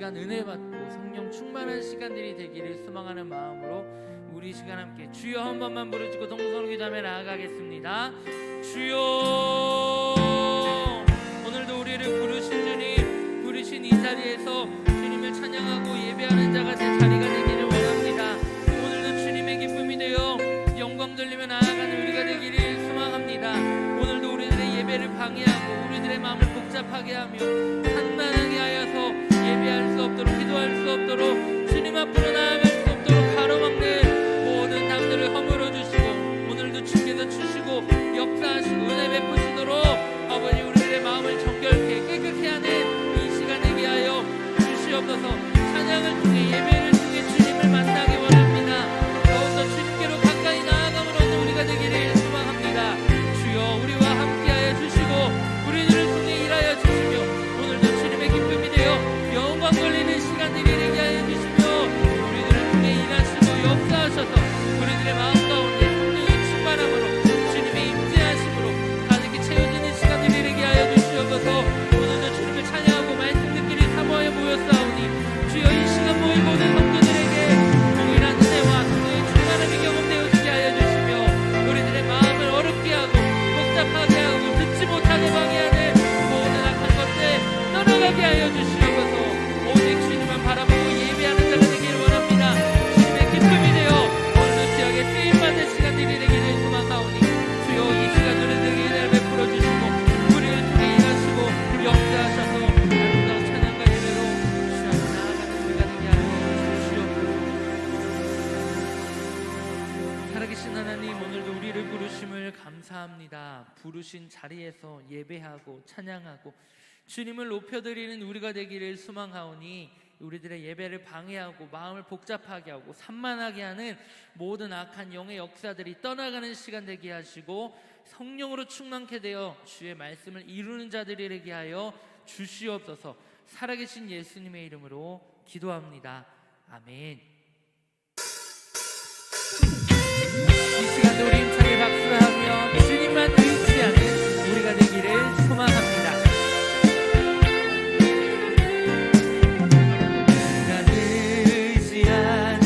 시간 은혜 받고 성령 충만한 시간들이 되기를 소망하는 마음으로 우리 이 시간 함께 주여 한 번만 부르짖고 동성으로 기도하며 나아가겠습니다. 주여, 오늘도 우리를 부르신 주님, 부르신 이 자리에서 주님을 찬양하고 예배하는 자가 제 자리가 되기를 원합니다. 오늘도 주님의 기쁨이 되어 영광 돌리며 나아가는 우리가 되기를 소망합니다. 오늘도 우리들의 예배를 방해하고 우리들의 마음을 복잡하게 하며 산만하게 하여서 예배할 수 없도록, 기도할 수 없도록, 주님 앞으로 나아갈 수 없도록 가로막는 모든 담들을 허물어 주시고 오늘도 주께서 주시고 역사하시고 은혜 베푸시도록 아버지 우리들의 마음을 정결케 깨끗게 하는 이 시간 되게 하여 주시옵소서. 찬양을 통해 예배를 통해 주님을 만나기 원합니다. 더욱더 주님께로 가까이 나아감을 얻는 우리가 되기를 소망합니다. 주여, 우리와 함께하여 주시고 우리들을 통해 일하여 주시며 오늘도 주님의 기쁨이 되어 영광 돌리는 시간 되게 하여 주시며 우리들을 통해 일하시고 역사하셔서 우리들의 마음 가운데 성령의 충만함으로 주님의 임재하심으로 가득히 채워지는 시간 되게 하여 주시옵소서. 오늘도 주님을 찬양하고 말씀 듣기를 사모하여 모였사오니 주여, 이 시간 모인 모든 성도들에게 동일한 은혜와 성령의 충만함이 경험되어지게 하여 주시며 우리들의 마음을 어렵게 하고 복잡하게 하고 듣지 못하게 방해하는 모든 악한 것들 떠나가게 하여 주시옵소서. 오직 주님을 바라보고 예배하는 자가 되기를 원합니다. 주님의 기쁨이 되어 오늘도 지역에 쓰임받는 시간들이 되기를 소망하오니 주여, 이 시간 우리들에게 은혜를 베풀어 주시고 우리를 통해 일하시고 역사하셔서 아름다운 찬양과 예배로 주 앞에 나아가는 우리가 되게 하여 주시옵소서. 살아계신 하나님, 오늘도 우리를 부르심을 감사합니다. 부르신 자리에서 예배하고 찬양하고 주님을 높여드리는 우리가 되기를 소망하오니 우리들의 예배를 방해하고 마음을 복잡하게 하고 산만하게 하는 모든 악한 영의 역사들이 떠나가는 시간 되게 하시고 성령으로 충만케 되어 주의 말씀을 이루는 자들이 되게 하여 주시옵소서. 살아계신 예수님의 이름으로 기도합니다. 아멘. 이 시간도 우리 힘차게 박수하며 주님만 의지하는 우리가 되기를 소망합니다. 내가 의지하는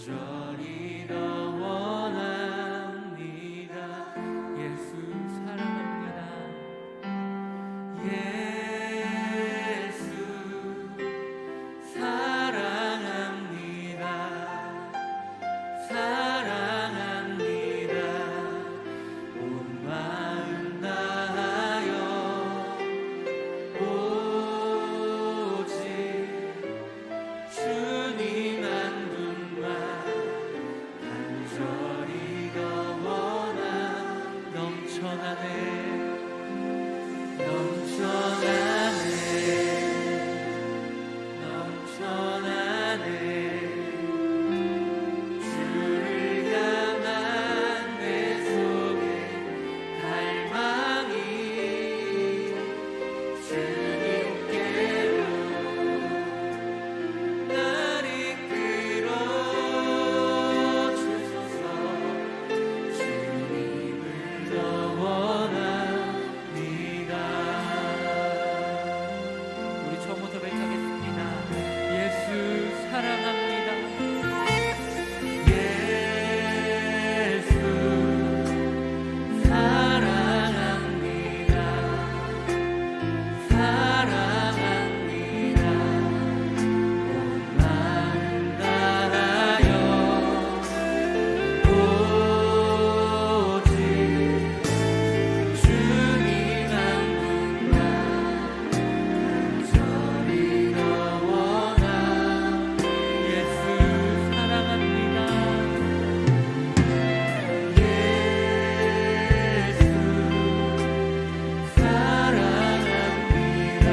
간절히 더 원합니다. 예수 사랑합니다. 예수 사랑합니다. 사랑합니다. 온 마음 다하여 오직 주님 한 분만 간절히 더 원함. 넘쳐나네 넘쳐나네 넘쳐나네 주를 향한 내 속에 갈망이 주님께로 날 이끌어 주소서. 주님을 더 원합니다. 우리 처음부터 고백하겠습니다. 예수 사랑합니다. 예수 사랑합니다. 사랑합니다. 온 마음 다하여 오직 주님 한 분만 간절히 더 원함. 예수 사랑합니다. 예수 사랑합니다.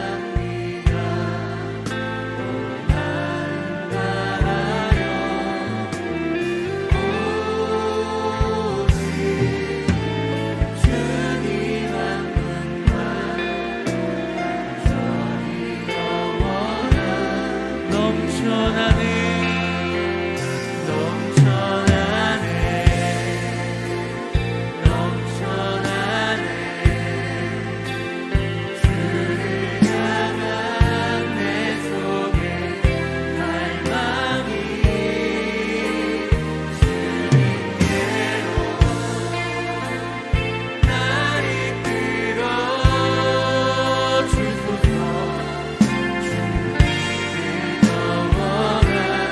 사랑합니다. 온 마음 다하여 오직 주님 한 분만 간절히 더 원함. 넘쳐나네 넘쳐나네 넘쳐나네 주를 향한 내 속에 갈망이 주님께로 날 이끌어 주소서. 주님을 더 원합니다.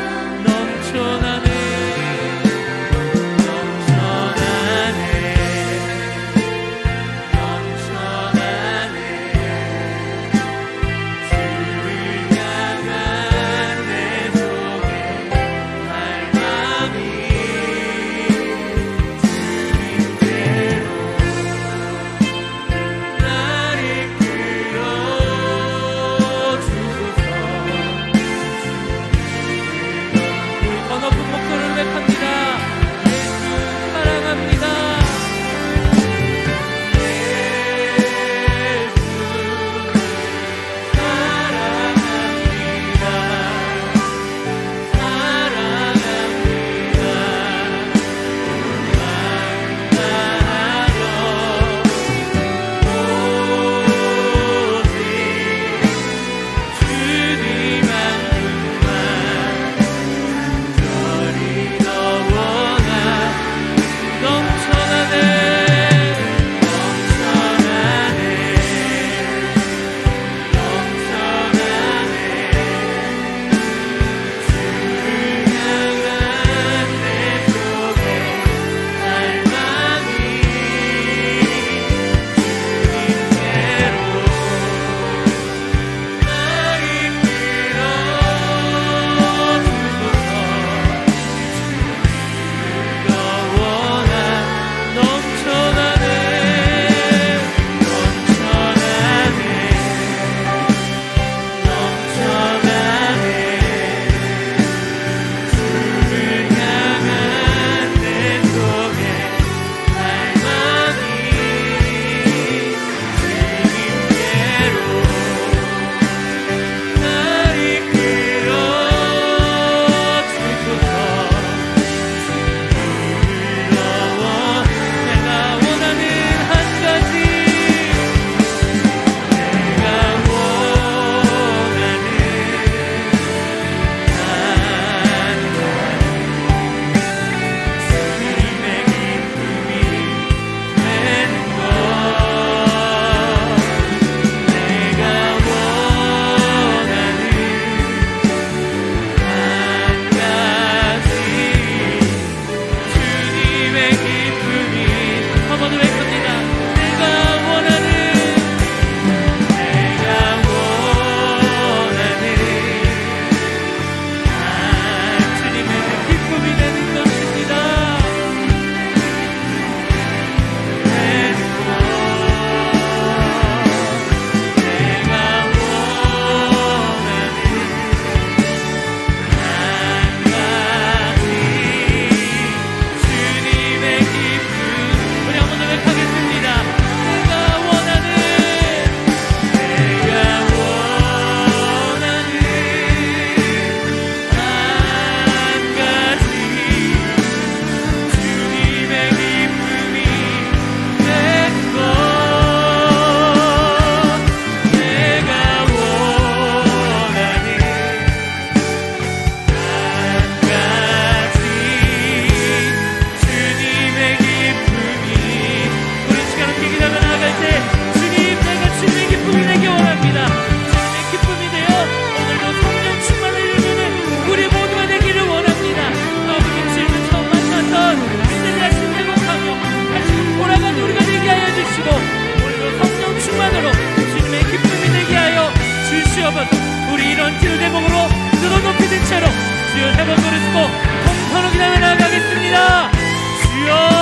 모시고 통성으로 기도하며 나아가겠습니다. 주여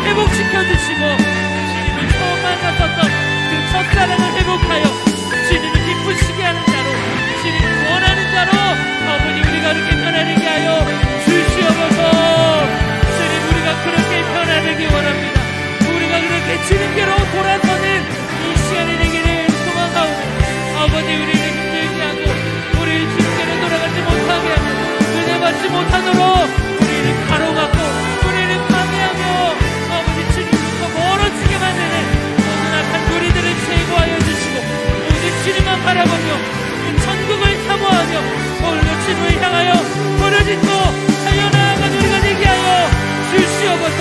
회복시켜주시고 주님을 처음 만났었던 그 첫사랑을 회복하여 주님을 기쁘시게 하는 자로 주님을 원하는 자로 아버지 우리가 그렇게 변화되게 하여 주시옵소서. 주님 우리가 그렇게 변화되기 원합니다. 우리가 그렇게 주님께로 돌아서는 이 시간이 되기를 소망하오니 아버지 우리를 힘들게 하고 우리를 주님께로 돌아가지 못하게 하고 은혜 받지 못하도록 우리를 가로막고 우리를 방해하며 멀어지게 만드는 모든 악한 도리들을 제거하여 주시고 오직 주님만 바라보며 천국을 사모하며 오늘도 주님을 향하여 버려짓고 달려나아간 우리가 되게 하여 주시옵소서.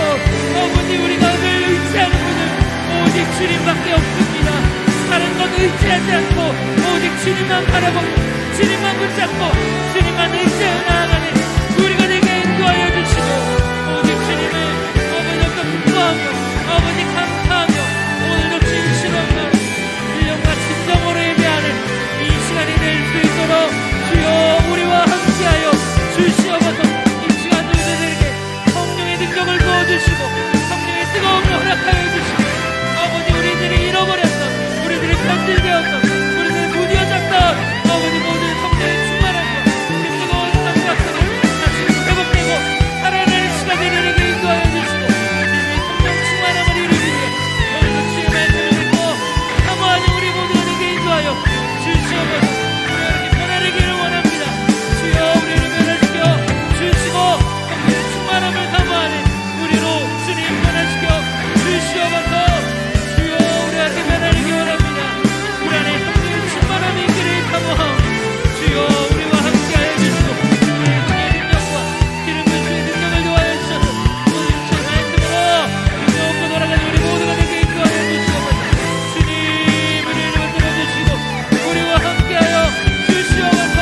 아버지 우리가 늘 의지하는 분은 오직 주님밖에 없습니다. 다른 것 의지하지 않고 오직 주님만 바라보며 주님만 붙잡고 주님만 의지하여 나아가는 우리가 되게 인도하여 주시고 오직 주님을 아버지께 기뻐하며 아버지 감사하며 오늘도 진실한 마음 일령과 진정으로 예배하는 이 시간이 될 수 있도록 주여 우리와 함께하여 주시옵소서. 이 시간 우리들에게 성령의 능력을 부어주시고 성령의 뜨거움을 허락하여 주시고 아버지 우리들이 잃어버렸던 우리들이 편들되었던 우리들이 무뎌졌던 아버지 모든 성령의 충만함과 그 뜨거운 성령을 다시 회복되고 살아나는 시간이 되게 인도하여 주시고 주시옵소서. 우리가 이렇게 변화되기를 원합니다. 주여 우리를 변화시켜 주시고 성령의 충만함을 사모하는 우리로 주님 변화시켜 주시옵소서. 주여 우리가 이렇게 변화되기 원합니다. 우리 안에 성령의 충만함이 있기를 사모하오니 주여 우리와 함께하여 주시고 우리의 성령의 능력과 기름 부으심의 능력을 도와여 주셔서 오늘 주의 말씀으로 믿고 돌아가는 우리 모두가 되게 인도하여 주시옵소서. 주님 우리를 들어주시고 우리와 함께하여 주시옵소서.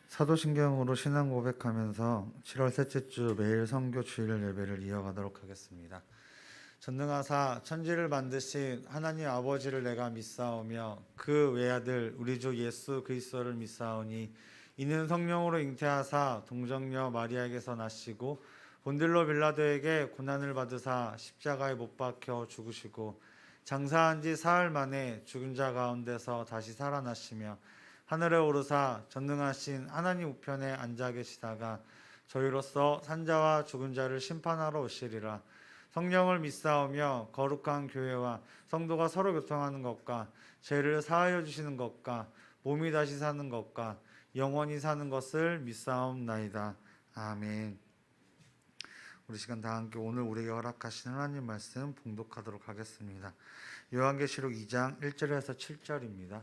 사도신경으로 신앙 고백하면서 7월 셋째 주 매일 선교 주일 예배를 이어가도록 하겠습니다. 전능하사 천지를 만드신 하나님 아버지를 내가 믿사오며 그 외아들 우리 주 예수 그리스도를 믿사오니 이는 성령으로 잉태하사 동정녀 마리아에게서 나시고 본딜로 빌라도에게 고난을 받으사 십자가에 못 박혀 죽으시고 장사한 지 사흘 만에 죽은 자 가운데서 다시 살아나시며 하늘에 오르사 전능하신 하나님 우편에 앉아 계시다가 저희로서 산자와 죽은 자를 심판하러 오시리라. 성령을 믿사오며 거룩한 교회와 성도가 서로 교통하는 것과 죄를 사하여 주시는 것과 몸이 다시 사는 것과 영원히 사는 것을 믿사옵나이다. 아멘. 우리 시간 다 함께 오늘 우리에게 허락하신 하나님 말씀 봉독하도록 하겠습니다. 요한계시록 2장 1절에서 7절입니다.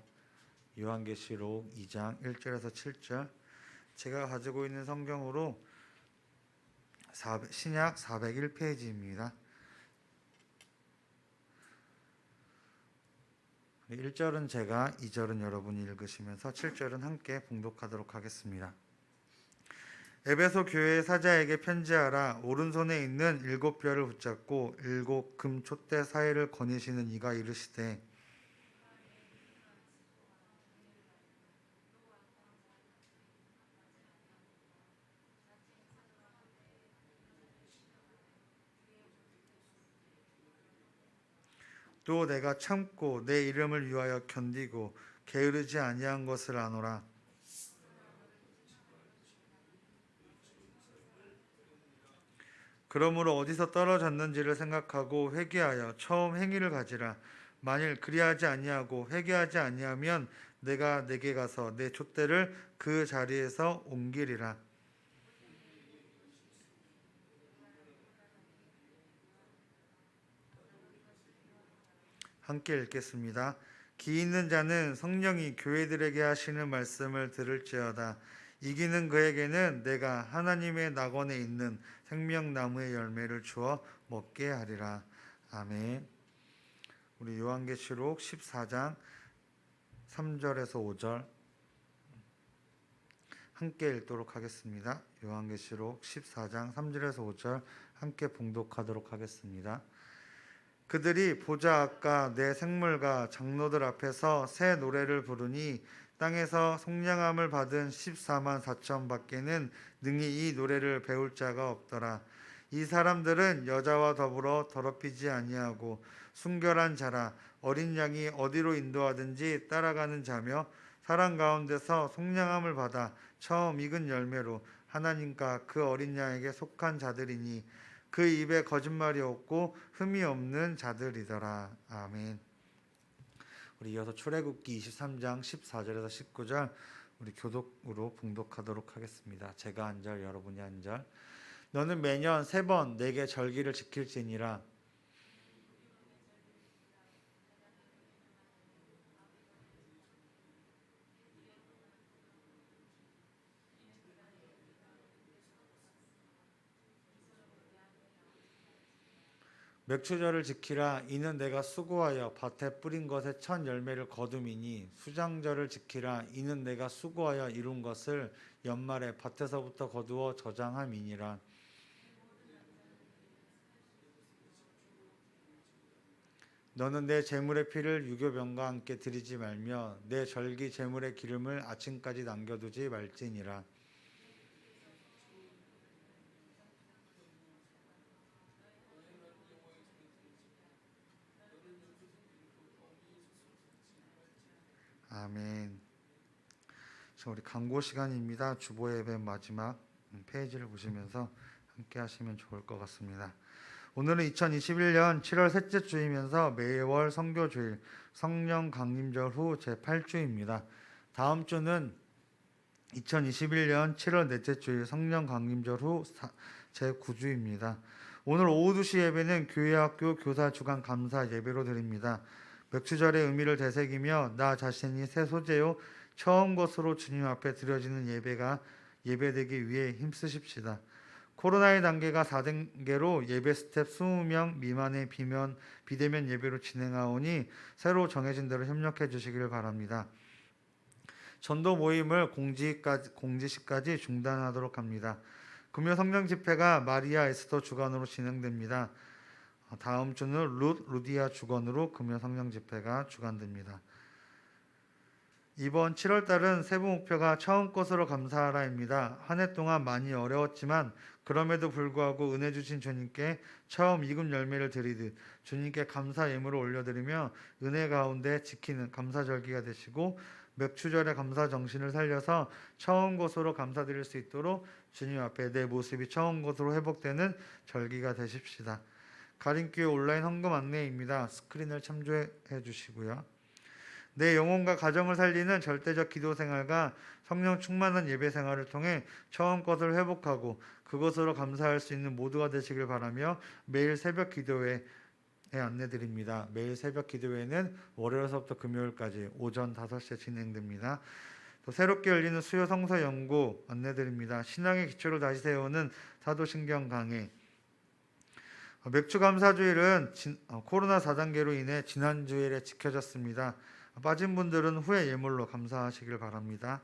요한계시록 2장 1절에서 7절, 제가 가지고 있는 성경으로 신약 401페이지입니다. 1절은 제가, 2절은 여러분이 읽으시면서 7절은 함께 봉독하도록 하겠습니다. 에베소 교회의 사자에게 편지하라. 오른손에 있는 7별을 붙잡고 7 금 촛대 사이를 거니시는 이가 이르시되, 또 내가 참고 내 이름을 위하여 견디고 게으르지 아니한 것을 아노라. 그러므로 어디서 떨어졌는지를 생각하고 회개하여 처음 행위를 가지라. 만일 그리하지 아니하고 회개하지 아니하면 내가 내게 가서 내 촛대를 그 자리에서 옮기리라. 함께 읽겠습니다. 기 있는 자는 성령이 교회들에게 하시는 말씀을 들을지어다. 이기는 그에게는 내가 하나님의 낙원에 있는 생명나무의 열매를 주어 먹게 하리라. 아멘. 우리 요한계시록 14장 3절에서 5절 함께 읽도록 하겠습니다. 요한계시록 14장 3절에서 5절 함께 봉독하도록 하겠습니다. 그들이 보자 아까 내 생물과 장로들 앞에서 새 노래를 부르니 땅에서 속량함을 받은 14만 4천 밖에는 능히 이 노래를 배울 자가 없더라. 이 사람들은 여자와 더불어 더럽히지 아니하고 순결한 자라. 어린 양이 어디로 인도하든지 따라가는 자며 사람 가운데서 속량함을 받아 처음 익은 열매로 하나님과 그 어린 양에게 속한 자들이니 그 입에 거짓말이 없고 흠이 없는 자들이더라. 아멘. 우리 이어서 출애굽기 23장 14절에서 19절 우리 교독으로 봉독하도록 하겠습니다. 제가 한 절, 여러분이 한 절. 너는 매년 3번 내게 절기를 지킬지니라. 맥추절을 지키라. 이는 내가 수고하여 밭에 뿌린 것의 첫 열매를 거둠이니 수장절을 지키라. 이는 내가 수고하여 이룬 것을 연말에 밭에서부터 거두어 저장함이니라. 너는 내 제물의 피를 유교병과 함께 드리지 말며 내 절기 제물의 기름을 아침까지 남겨두지 말지니라. 아멘. 자, 우리 강고 시간입니다. 주보 예배 마지막 페이지를 보시면서 함께 하시면 좋을 것 같습니다. 오늘은 2021년 7월 셋째 주이면서 매월 선교주일 성령 강림절 후 제8주입니다. 다음 주는 2021년 7월 넷째 주일 성령 강림절 후 제9주입니다. 오늘 오후 2시 예배는 교회학교 교사 주간 감사 예배로 드립니다. 맥주절의 의미를 되새기며 나 자신이 새 소재요 처음 것으로 주님 앞에 드려지는 예배가 예배되기 위해 힘쓰십시다. 코로나의 단계가 4단계로 예배 스텝 20명 미만의 비대면 예배로 진행하오니 새로 정해진 대로 협력해 주시길 바랍니다. 전도 모임을 공지시까지 중단하도록 합니다. 금요 성령 집회가 마리아 에스더 주관으로 진행됩니다. 다음 주는 루디아 주관으로 금요 성령 집회가 주관됩니다. 이번 7월 달은 세부 목표가 처음 것으로 감사하라입니다. 한 해 동안 많이 어려웠지만 그럼에도 불구하고 은혜 주신 주님께 처음 익은 열매를 드리듯 주님께 감사 예물을 올려드리며 은혜 가운데 지키는 감사절기가 되시고 맥추절의 감사 정신을 살려서 처음 것으로 감사드릴 수 있도록 주님 앞에 내 모습이 처음 것으로 회복되는 절기가 되십시다. 가림교회 온라인 헌금 안내입니다. 스크린을 참조해 주시고요. 내 영혼과 가정을 살리는 절대적 기도 생활과 성령 충만한 예배 생활을 통해 처음 것을 회복하고 그것으로 감사할 수 있는 모두가 되시길 바라며 매일 새벽 기도회에 안내드립니다. 매일 새벽 기도회는 월요일서부터 금요일까지 오전 5시에 진행됩니다. 또 새롭게 열리는 수요 성서 연구 안내드립니다. 신앙의 기초를 다시 세우는 사도신경 강해. 맥주 감사주일은 코로나 4단계로 인해 지난 주일에 지켜졌습니다. 빠진 분들은 후에 예물로 감사하시길 바랍니다.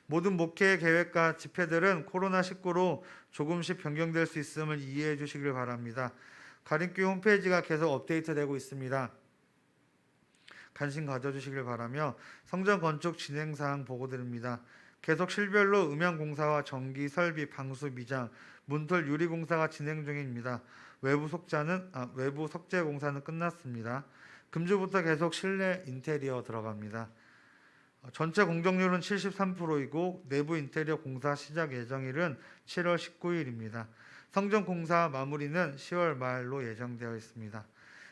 모든 목회 계획과 집회들은 코로나19로 조금씩 변경될 수 있음을 이해해 주시길 바랍니다. 가림교회 홈페이지가 계속 업데이트되고 있습니다. 관심 가져주시길 바라며 성전 건축 진행사항 보고드립니다. 계속 실별로 음향공사와 전기, 설비, 방수, 미장, 문틀, 유리공사가 진행 중입니다. 외부 석재 공사는 끝났습니다. 금주부터 계속 실내 인테리어 들어갑니다. 전체 공정률은 73%이고 내부 인테리어 공사 시작 예정일은 7월 19일입니다. 성전 공사 마무리는 10월 말로 예정되어 있습니다.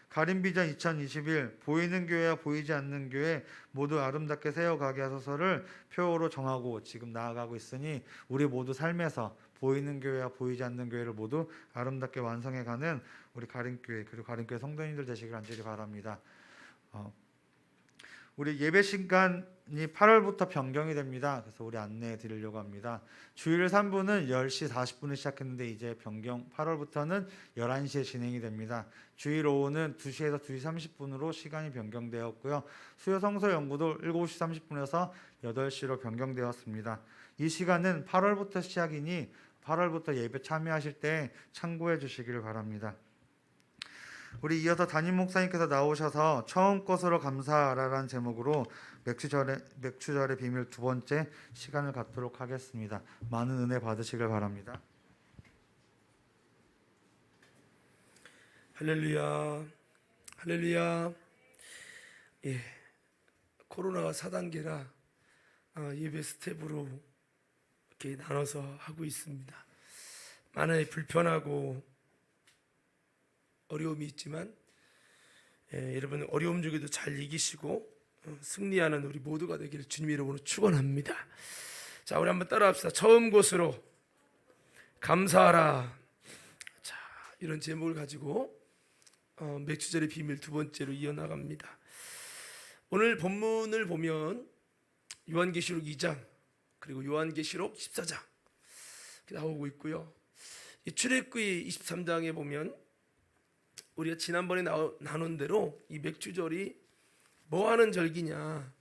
가림비전 2021 보이는 교회와 보이지 않는 교회 모두 아름답게 세워가게 하소서를 표어로 정하고 지금 나아가고 있으니 우리 모두 삶에서 보이는 교회와 보이지 않는 교회를 모두 아름답게 완성해가는 우리 가림교회 그리고 가림교회 성도님들 되시길 간절히 바랍니다. 우리 예배 시간이 8월부터 변경이 됩니다. 그래서 우리 안내해 드리려고 합니다. 주일 3부는 10시 40분에 시작했는데 이제 변경 8월부터는 11시에 진행이 됩니다. 주일 오후는 2시에서 2시 30분으로 시간이 변경되었고요. 수요 성서 연구도 7시 30분에서 8시로 변경되었습니다. 이 시간은 8월부터 시작이니 8월부터 예배 참여하실 때 참고해 주시기를 바랍니다. 우리 이어서 담임 목사님께서 나오셔서 처음 것으로 감사하라라는 제목으로 맥주절의 비밀 두 번째 시간을 갖도록 하겠습니다. 많은 은혜 받으시길 바랍니다. 할렐루야, 할렐루야. 예, 코로나가 4단계라 예배 스텝으로 이렇게 나눠서 하고 있습니다. 많이 불편하고 어려움이 있지만 여러분 어려움 중에도 잘 이기시고 승리하는 우리 모두가 되기를 주님 이름으로 축원합니다. 자, 우리 한번 따라합시다. 처음 것으로 감사하라. 자, 이런 제목을 가지고 맥주절의 비밀 두 번째로 이어나갑니다. 오늘 본문을 보면 요한계시록 2장 그리고 요한계시록 14장 나오고 있고요. 이 출애굽기 23장에 보면 우리가 지난번에 나눈 대로 이 맥주절이 뭐 하는 절기냐?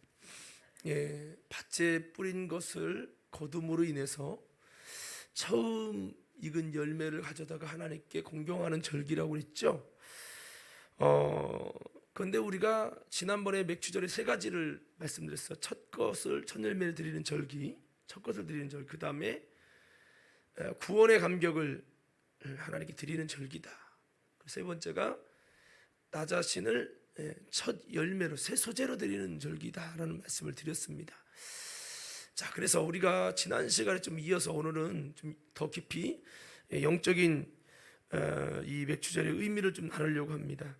예, 밭에 뿌린 것을 거둠으로 인해서 처음 익은 열매를 가져다가 하나님께 공경하는 절기라고 그랬죠. 그런데 우리가 지난번에 맥주절에 세 가지를 말씀드렸어요. 첫 열매를 드리는 절기, 첫 것을 드리는 절기. 그 다음에 구원의 감격을 하나님께 드리는 절기다. 세 번째가 나 자신을 첫 열매로 새 소재로 드리는 절기다라는 말씀을 드렸습니다. 자, 그래서 우리가 지난 시간에 좀 이어서 오늘은 좀 더 깊이 영적인 이 맥주절의 의미를 좀 나누려고 합니다.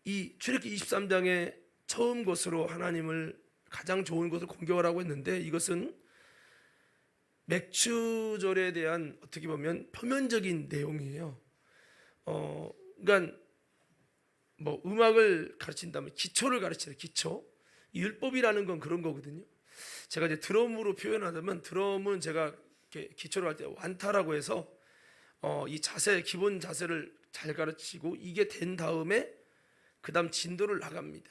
이 출애굽기 23장의 처음 것으로 하나님을 가장 좋은 것을 공경하라고 했는데 이것은 맥주절에 대한 어떻게 보면 표면적인 내용이에요. 그러니까 뭐 음악을 가르친다면 기초를 가르치는 기초. 이 율법이라는 건 그런 거거든요. 제가 이제 드럼으로 표현하자면 드럼은 제가 이렇게 기초를 할 때 완타라고 해서 이 자세 기본 자세를 잘 가르치고 이게 된 다음에 그다음 진도를 나갑니다.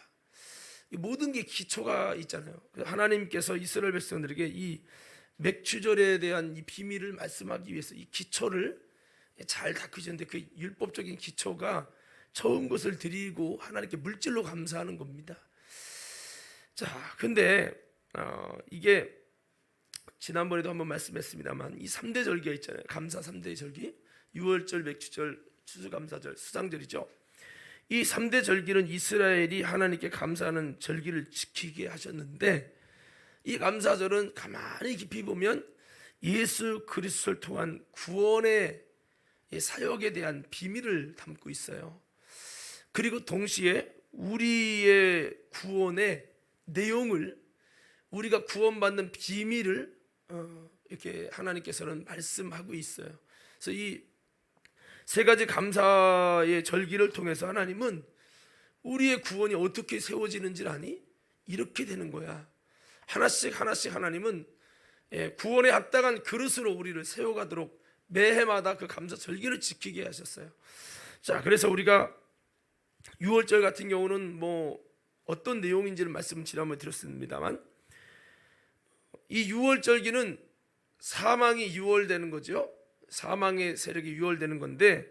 이 모든 게 기초가 있잖아요. 하나님께서 이스라엘 백성들에게 이 맥주절에 대한 이 비밀을 말씀하기 위해서 이 기초를 잘 닦으셨는데 그 율법적인 기초가 처음 것을 드리고 하나님께 물질로 감사하는 겁니다. 자, 근데 이게 지난번에도 한번 말씀했습니다만 이 3대 절기가 있잖아요. 감사 3대 절기, 유월절, 맥주절, 추수감사절, 수장절이죠. 이 3대 절기는 이스라엘이 하나님께 감사하는 절기를 지키게 하셨는데 이 감사절은 가만히 깊이 보면 예수 그리스도를 통한 구원의 사역에 대한 비밀을 담고 있어요. 그리고 동시에 우리의 구원의 내용을 우리가 구원받는 비밀을 이렇게 하나님께서는 말씀하고 있어요. 그래서 이 세 가지 감사의 절기를 통해서 하나님은 우리의 구원이 어떻게 세워지는지를 아니? 이렇게 되는 거야. 하나씩 하나님은 구원에 합당한 그릇으로 우리를 세워가도록 매해마다 그 감사 절기를 지키게 하셨어요. 자, 그래서 우리가 유월절 같은 경우는 뭐 어떤 내용인지를 말씀을 지난번에 드렸습니다만 이 유월절기는 사망이 유월되는 거죠. 사망의 세력이 유월되는 건데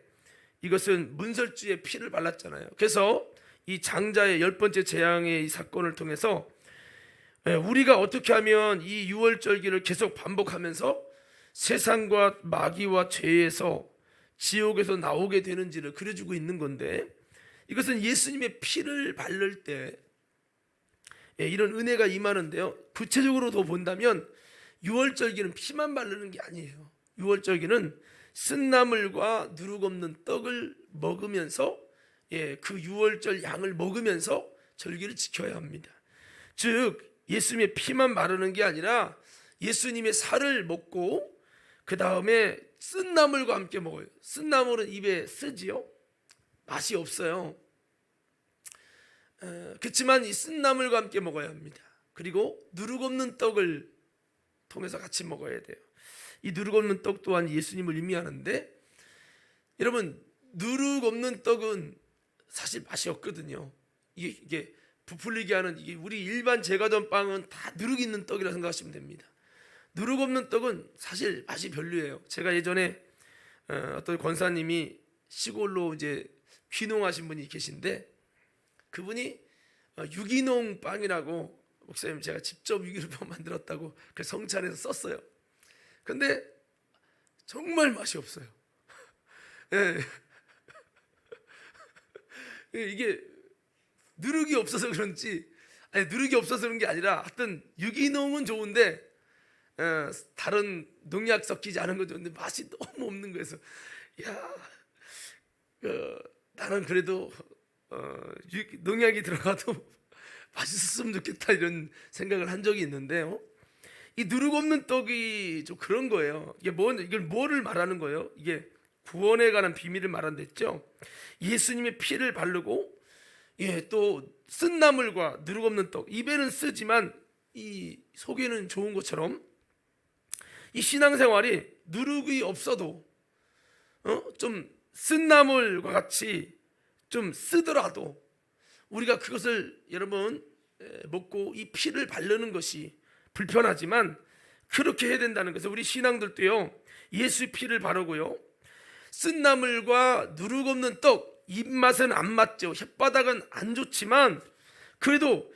이것은 문설주의 피를 발랐잖아요. 그래서 이 장자의 10번째 재앙의 이 사건을 통해서 우리가 어떻게 하면 이 유월절기를 계속 반복하면서 세상과 마귀와 죄에서 지옥에서 나오게 되는지를 그려주고 있는 건데 이것은 예수님의 피를 바를 때 이런 은혜가 임하는데요. 구체적으로 더 본다면 유월절기는 피만 바르는 게 아니에요. 유월절기는 쓴나물과 누룩 없는 떡을 먹으면서 그 유월절 양을 먹으면서 절기를 지켜야 합니다. 즉 예수님의 피만 바르는 게 아니라 예수님의 살을 먹고 그 다음에 쓴나물과 함께 먹어요. 쓴나물은 입에 쓰지요. 맛이 없어요. 그렇지만 이 쓴나물과 함께 먹어야 합니다. 그리고 누룩 없는 떡을 통해서 같이 먹어야 돼요. 이 누룩 없는 떡 또한 예수님을 의미하는데, 여러분 누룩 없는 떡은 사실 맛이 없거든요. 이게 부풀리게 하는, 이게 우리 일반 제과점 빵은 다 누룩 있는 떡이라 생각하시면 됩니다. 누룩 없는 떡은 사실 맛이 별로예요. 제가 예전에 어떤 권사님이 시골로 이제 귀농하신 분이 계신데, 그분이 유기농 빵이라고, 목사님 제가 직접 유기농 만들었다고 그 성찬에서 썼어요. 근데 정말 맛이 없어요. 예. 이게 누룩이 없어서 그런지, 아니 누룩이 없어서 그런 게 아니라 하여튼 유기농은 좋은데 다른 농약 섞이지 않은 건 좋은데 맛이 너무 없는 거예요. 그래서 나는 그래도 농약이 들어가도 맛있었으면 좋겠다 이런 생각을 한 적이 있는데요. 이 누룩 없는 떡이 좀 그런 거예요. 이걸 뭐를 말하는 거예요? 이게 구원에 관한 비밀을 말한댔죠. 예수님의 피를 바르고 또 쓴나물과 누룩 없는 떡, 입에는 쓰지만 이 속에는 좋은 것처럼 이 신앙생활이 누룩이 없어도 좀 쓴나물과 같이 좀 쓰더라도 우리가 그것을 여러분 먹고 이 피를 바르는 것이 불편하지만 그렇게 해야 된다는 것을, 우리 신앙들도요 예수의 피를 바르고요 쓴나물과 누룩 없는 떡, 입맛은 안 맞죠. 혓바닥은 안 좋지만 그래도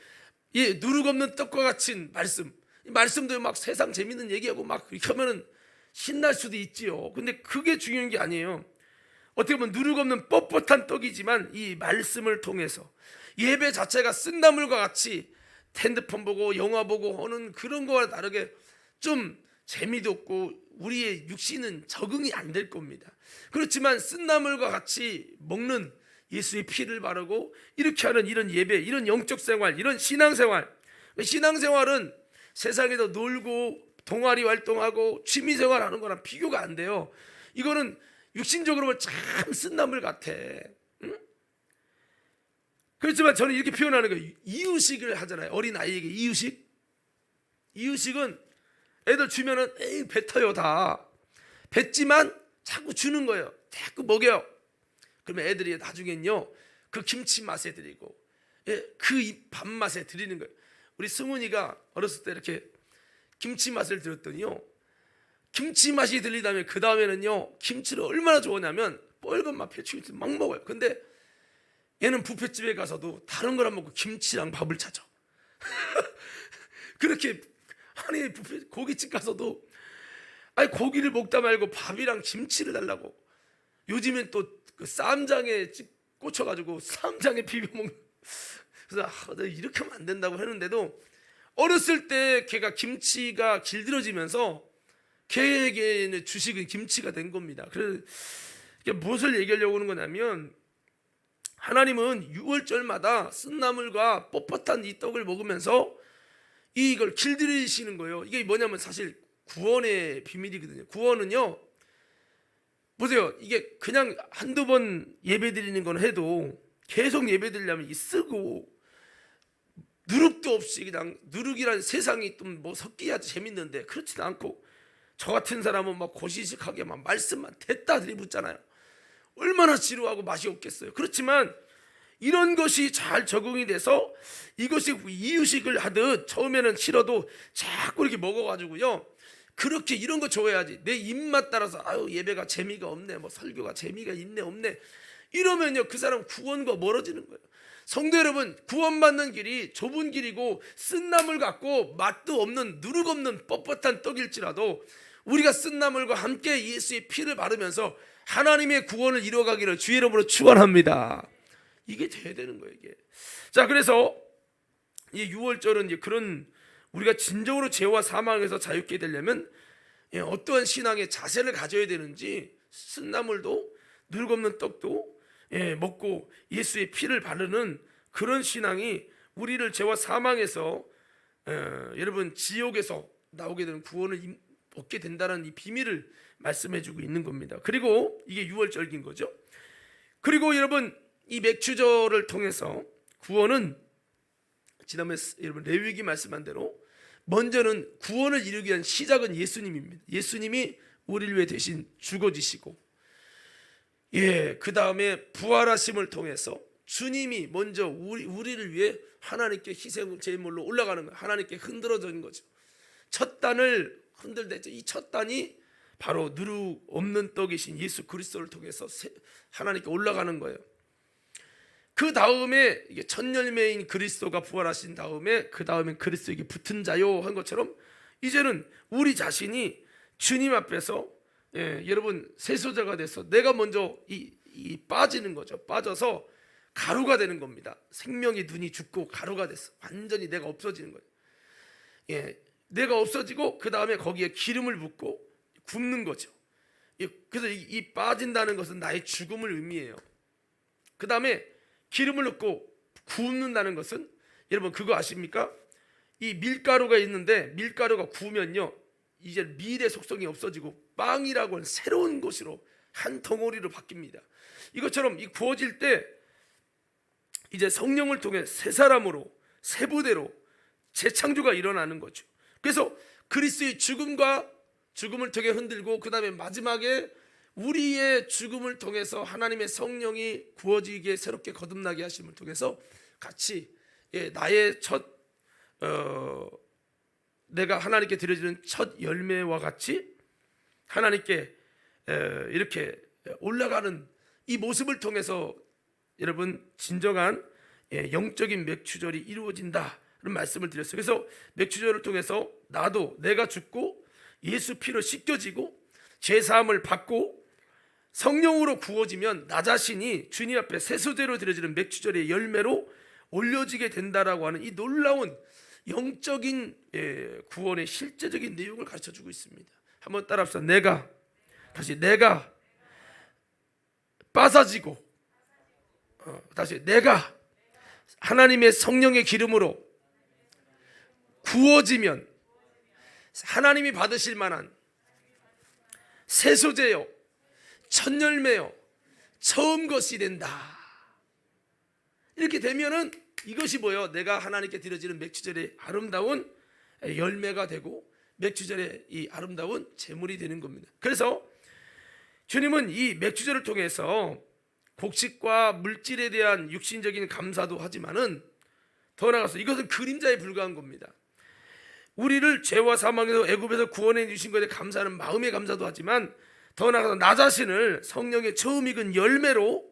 누룩 없는 떡과 같은 말씀도 막 세상 재밌는 얘기하고 막 이렇게 하면은 신날 수도 있지요. 근데 그게 중요한 게 아니에요. 어떻게 보면 누룩 없는 뻣뻣한 떡이지만 이 말씀을 통해서 예배 자체가 쓴나물과 같이 핸드폰 보고 영화 보고 하는 그런 거와 다르게 좀 재미도 없고 우리의 육신은 적응이 안 될 겁니다. 그렇지만 쓴나물과 같이 먹는 예수의 피를 바르고 이렇게 하는 이런 예배, 이런 영적 생활, 이런 신앙생활은 세상에서 놀고 동아리 활동하고 취미생활 하는 거랑 비교가 안 돼요. 이거는 육신적으로 보면 참 쓴나물 같아. 응? 그렇지만 저는 이렇게 표현하는 거예요. 이유식을 하잖아요. 어린 아이에게 이유식은 애들 주면은 뱉어요. 다 뱉지만 자꾸 주는 거예요. 자꾸 먹여요. 그러면 애들이 나중엔요 그 김치 맛에 드리고 그 밥 맛에 드리는 거예요. 우리 승훈이가 어렸을 때 이렇게 김치 맛을 들었더니요, 김치 맛이 들리다면 그 다음에는요 김치를 얼마나 좋아하냐면 빨간 맛 배추김치 막 먹어요. 근데 얘는 뷔페집에 가서도 다른 걸 안 먹고 김치랑 밥을 찾아. 그렇게 아니 뷔페 고깃집 가서도 아니 고기를 먹다 말고 밥이랑 김치를 달라고. 요즘엔 또 그 쌈장에 꽂혀가지고 쌈장에 비벼 먹는. 그래서 내가 이렇게 하면 안 된다고 했는데도 어렸을 때 걔가 김치가 길들여지면서 걔에게는 주식은 김치가 된 겁니다. 그래서 무엇을 얘기하려고 하는 거냐면, 하나님은 유월절마다 쓴나물과 뻣뻣한 이 떡을 먹으면서 이걸 길들이시는 거예요. 이게 뭐냐면 사실 구원의 비밀이거든요. 구원은요, 보세요. 이게 그냥 한두 번 예배 드리는 건 해도 계속 예배 드리려면 이 쓰고 누룩도 없이 그냥 누룩이란 세상이 좀 뭐 섞여야지 재밌는데 그렇지도 않고 저 같은 사람은 막 고지식하게 막 말씀만 됐다 들이붙잖아요. 얼마나 지루하고 맛이 없겠어요. 그렇지만 이런 것이 잘 적응이 돼서 이것이 이유식을 하듯 처음에는 싫어도 자꾸 이렇게 먹어가지고요, 그렇게 이런 거 좋아해야지. 내 입맛 따라서 예배가 재미가 없네, 뭐 설교가 재미가 있네 없네 이러면요 그 사람 구원과 멀어지는 거예요. 성도 여러분, 구원받는 길이 좁은 길이고 쓴나물 같고 맛도 없는 누룩 없는 뻣뻣한 떡일지라도 우리가 쓴나물과 함께 예수의 피를 바르면서 하나님의 구원을 이루어가기를 주의 이름으로 축원합니다. 이게 돼야 되는 거예요. 이게. 자, 그래서 이 유월절은 이제 그런 우리가 진정으로 죄와 사망에서 자유케 되려면 어떠한 신앙의 자세를 가져야 되는지, 쓴나물도 늙없는 떡도 먹고 예수의 피를 바르는 그런 신앙이 우리를 죄와 사망에서 여러분 지옥에서 나오게 되는 구원을 얻게 된다는 이 비밀을 말씀해주고 있는 겁니다. 그리고 이게 유월절기인 거죠. 그리고 여러분 이 맥추절을 통해서 구원은 지난번에 여러분 레위기 말씀한 대로 먼저는 구원을 이루기 위한 시작은 예수님입니다. 예수님이 우리를 위해 대신 죽어지시고, 그 다음에 부활하심을 통해서 주님이 먼저 우리를 위해 하나님께 희생 제물로 올라가는 거예요. 하나님께 흔들어진 거죠. 첫 단을 흔들댔죠. 이 첫 단이 바로 누룩 없는 떡이신 예수 그리스도를 통해서 하나님께 올라가는 거예요. 그 다음에 이게 첫 열매인 그리스도가 부활하신 다음에 그 다음에 그리스도에게 붙은 자요 한 것처럼 이제는 우리 자신이 주님 앞에서 여러분 세소자가 돼서 내가 먼저 이 빠지는 거죠. 빠져서 가루가 되는 겁니다. 생명의 눈이 죽고 가루가 됐어. 완전히 내가 없어지는 거예요. 내가 없어지고 그 다음에 거기에 기름을 붓고 굽는 거죠. 그래서 이 빠진다는 것은 나의 죽음을 의미해요. 그 다음에 기름을 넣고 굽는다는 것은 여러분 그거 아십니까? 이 밀가루가 있는데 밀가루가 구우면요 이제 밀의 속성이 없어지고 빵이라고 하는 새로운 것으로 한 덩어리로 바뀝니다. 이것처럼 이 구워질 때 이제 성령을 통해 새 사람으로 새 부대로 재창조가 일어나는 거죠. 그래서 그리스도의 죽음을 통해 흔들고 그 다음에 마지막에 우리의 죽음을 통해서 하나님의 성령이 구워지게 새롭게 거듭나게 하심을 통해서 같이 나의 내가 하나님께 드려지는 첫 열매와 같이 하나님께 이렇게 올라가는 이 모습을 통해서 여러분 진정한 영적인 맥추절이 이루어진다는 말씀을 드렸어요. 그래서 맥추절을 통해서 내가 죽고 예수 피로 씻겨지고 죄사함을 받고 성령으로 구워지면 나 자신이 주님 앞에 세소제로 드려지는 맥추절의 열매로 올려지게 된다라고 하는 이 놀라운 영적인 구원의 실제적인 내용을 가르쳐주고 있습니다. 한번 따라합시다. 내가 빠사지고 다시 내가 하나님의 성령의 기름으로 구워지면 하나님이 받으실 만한 세소제요 첫 열매요 처음 것이 된다. 이렇게 되면은 이것이 뭐예요? 내가 하나님께 드려지는 맥추절의 아름다운 열매가 되고 맥추절의 이 아름다운 제물이 되는 겁니다. 그래서 주님은 이 맥추절을 통해서 곡식과 물질에 대한 육신적인 감사도 하지만은 더 나아가서 이것은 그림자에 불과한 겁니다. 우리를 죄와 사망에서 애굽에서 구원해 주신 것에 감사하는 마음의 감사도 하지만 더 나아가서 나 자신을 성령의 처음 익은 열매로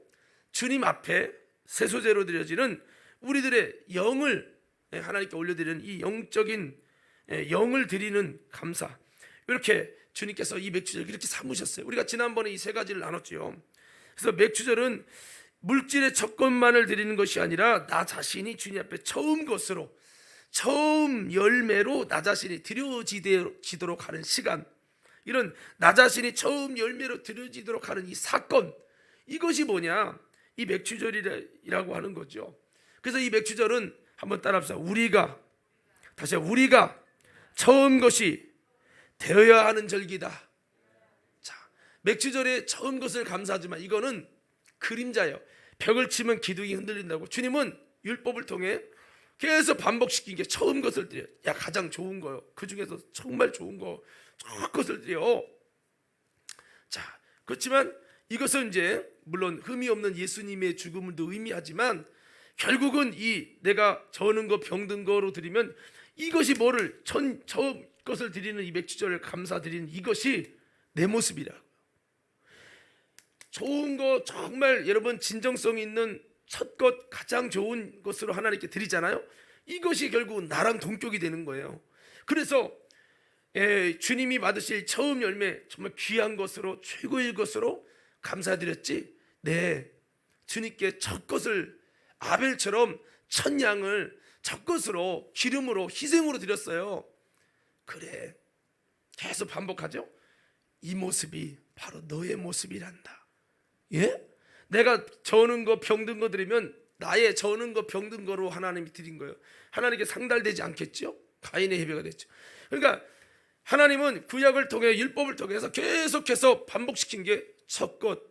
주님 앞에 세소제로 드려지는 우리들의 영을 하나님께 올려드리는 이 영적인 영을 드리는 감사, 이렇게 주님께서 이 맥추절을 이렇게 삼으셨어요. 우리가 지난번에 이 세 가지를 나눴죠. 그래서 맥추절은 물질의 첫 것만을 드리는 것이 아니라 나 자신이 주님 앞에 처음 열매로 나 자신이 드려지도록 하는 시간, 이런 나 자신이 처음 열매로 드려지도록 하는 이 사건, 이것이 뭐냐? 이 맥추절이라고 하는 거죠. 그래서 이 맥추절은 한번 따라합시다. 우리가 처음 것이 되어야 하는 절기다. 자, 맥추절의 처음 것을 감사하지만 이거는 그림자예요. 벽을 치면 기둥이 흔들린다고. 주님은 율법을 통해 계속 반복시킨 게 처음 것을 드려. 가장 좋은 거요. 그 중에서 정말 좋은 거, 첫 것을 드려. 자, 그렇지만 이것은 이제 물론 흠이 없는 예수님의 죽음을도 의미하지만 결국은 이 내가 저는 거 병든 거로 드리면 이것이 뭐를 처음 것을 드리는 이 맥추절을 감사드리는 이것이 내 모습이라고. 좋은 거 정말 여러분 진정성 있는 첫 것 가장 좋은 것으로 하나님께 드리잖아요. 이것이 결국은 나랑 동격이 되는 거예요. 그래서 주님이 받으실 처음 열매 정말 귀한 것으로 최고의 것으로 감사드렸지. 네, 주님께 첫 것을 아벨처럼 첫 양을 첫 것으로 기름으로 희생으로 드렸어요. 그래, 계속 반복하죠. 이 모습이 바로 너의 모습이란다. 예? 내가 저는 거 병든 거 드리면 나의 저는 거 병든 거로 하나님이 드린 거예요. 하나님께 상달되지 않겠죠? 가인의 예배가 됐죠. 그러니까 하나님은 구약을 통해 율법을 통해서 계속해서 반복시킨 게 첫 것,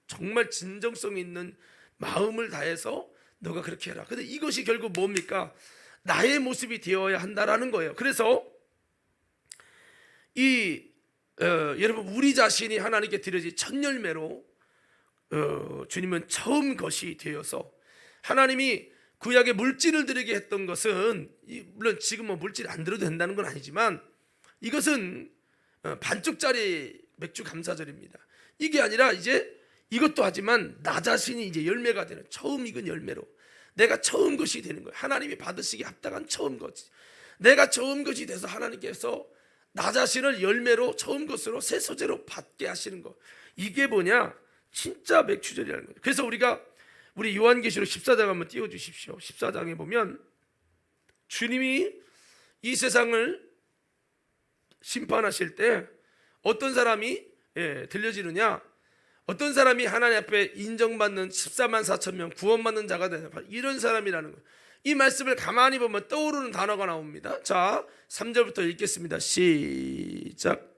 정말 진정성 있는 마음을 다해서 너가 그렇게 해라. 근데 이것이 결국 뭡니까? 나의 모습이 되어야 한다라는 거예요. 그래서 여러분 우리 자신이 하나님께 드려진 첫 열매로 주님은 처음 것이 되어서 하나님이 구약에 물질을 드리게 했던 것은 물론 지금 뭐 물질 안 드려도 된다는 건 아니지만 이것은 반쪽짜리 맥주 감사절입니다. 이게 아니라 이제 이것도 하지만 나 자신이 이제 열매가 되는 처음 익은 열매로 내가 처음 것이 되는 거예요. 하나님이 받으시기에 합당한 처음 것이 내가 처음 것이 돼서 하나님께서 나 자신을 열매로 처음 것으로 새 소재로 받게 하시는 거. 이게 뭐냐? 진짜 맥주절이라는 거예요. 그래서 우리 요한계시록 14장 한번 띄워주십시오. 14장에 보면 주님이 이 세상을 심판하실 때 어떤 사람이 들려지느냐? 어떤 사람이 하나님 앞에 인정받는 14만 4천 명 구원받는 자가 되냐? 이런 사람이라는 거예요. 이 말씀을 가만히 보면 떠오르는 단어가 나옵니다. 자, 3절부터 읽겠습니다. 시작.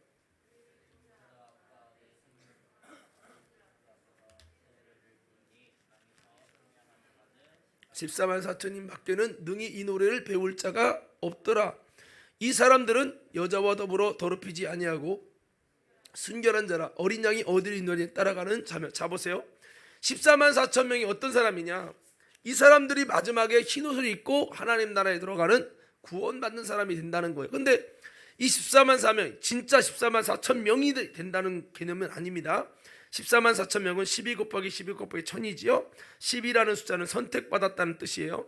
(14만 4천인) 밖에는 능히 이 노래를 배울 자가 없더라. 이 사람들은 여자와 더불어 더럽히지 아니하고 순결한 자라. 어린 양이 어디를 인도하니 따라가는 자며. 자 보세요. 14만 4천 명이 어떤 사람이냐? 이 사람들이 마지막에 흰옷을 입고 하나님 나라에 들어가는 구원받는 사람이 된다는 거예요. 근데 이 14만 4명 진짜 14만 4천 명이 된다는 개념은 아닙니다. 14만 4천 명은 12 곱하기 12 곱하기 1000이지요. 12라는 숫자는 선택받았다는 뜻이에요.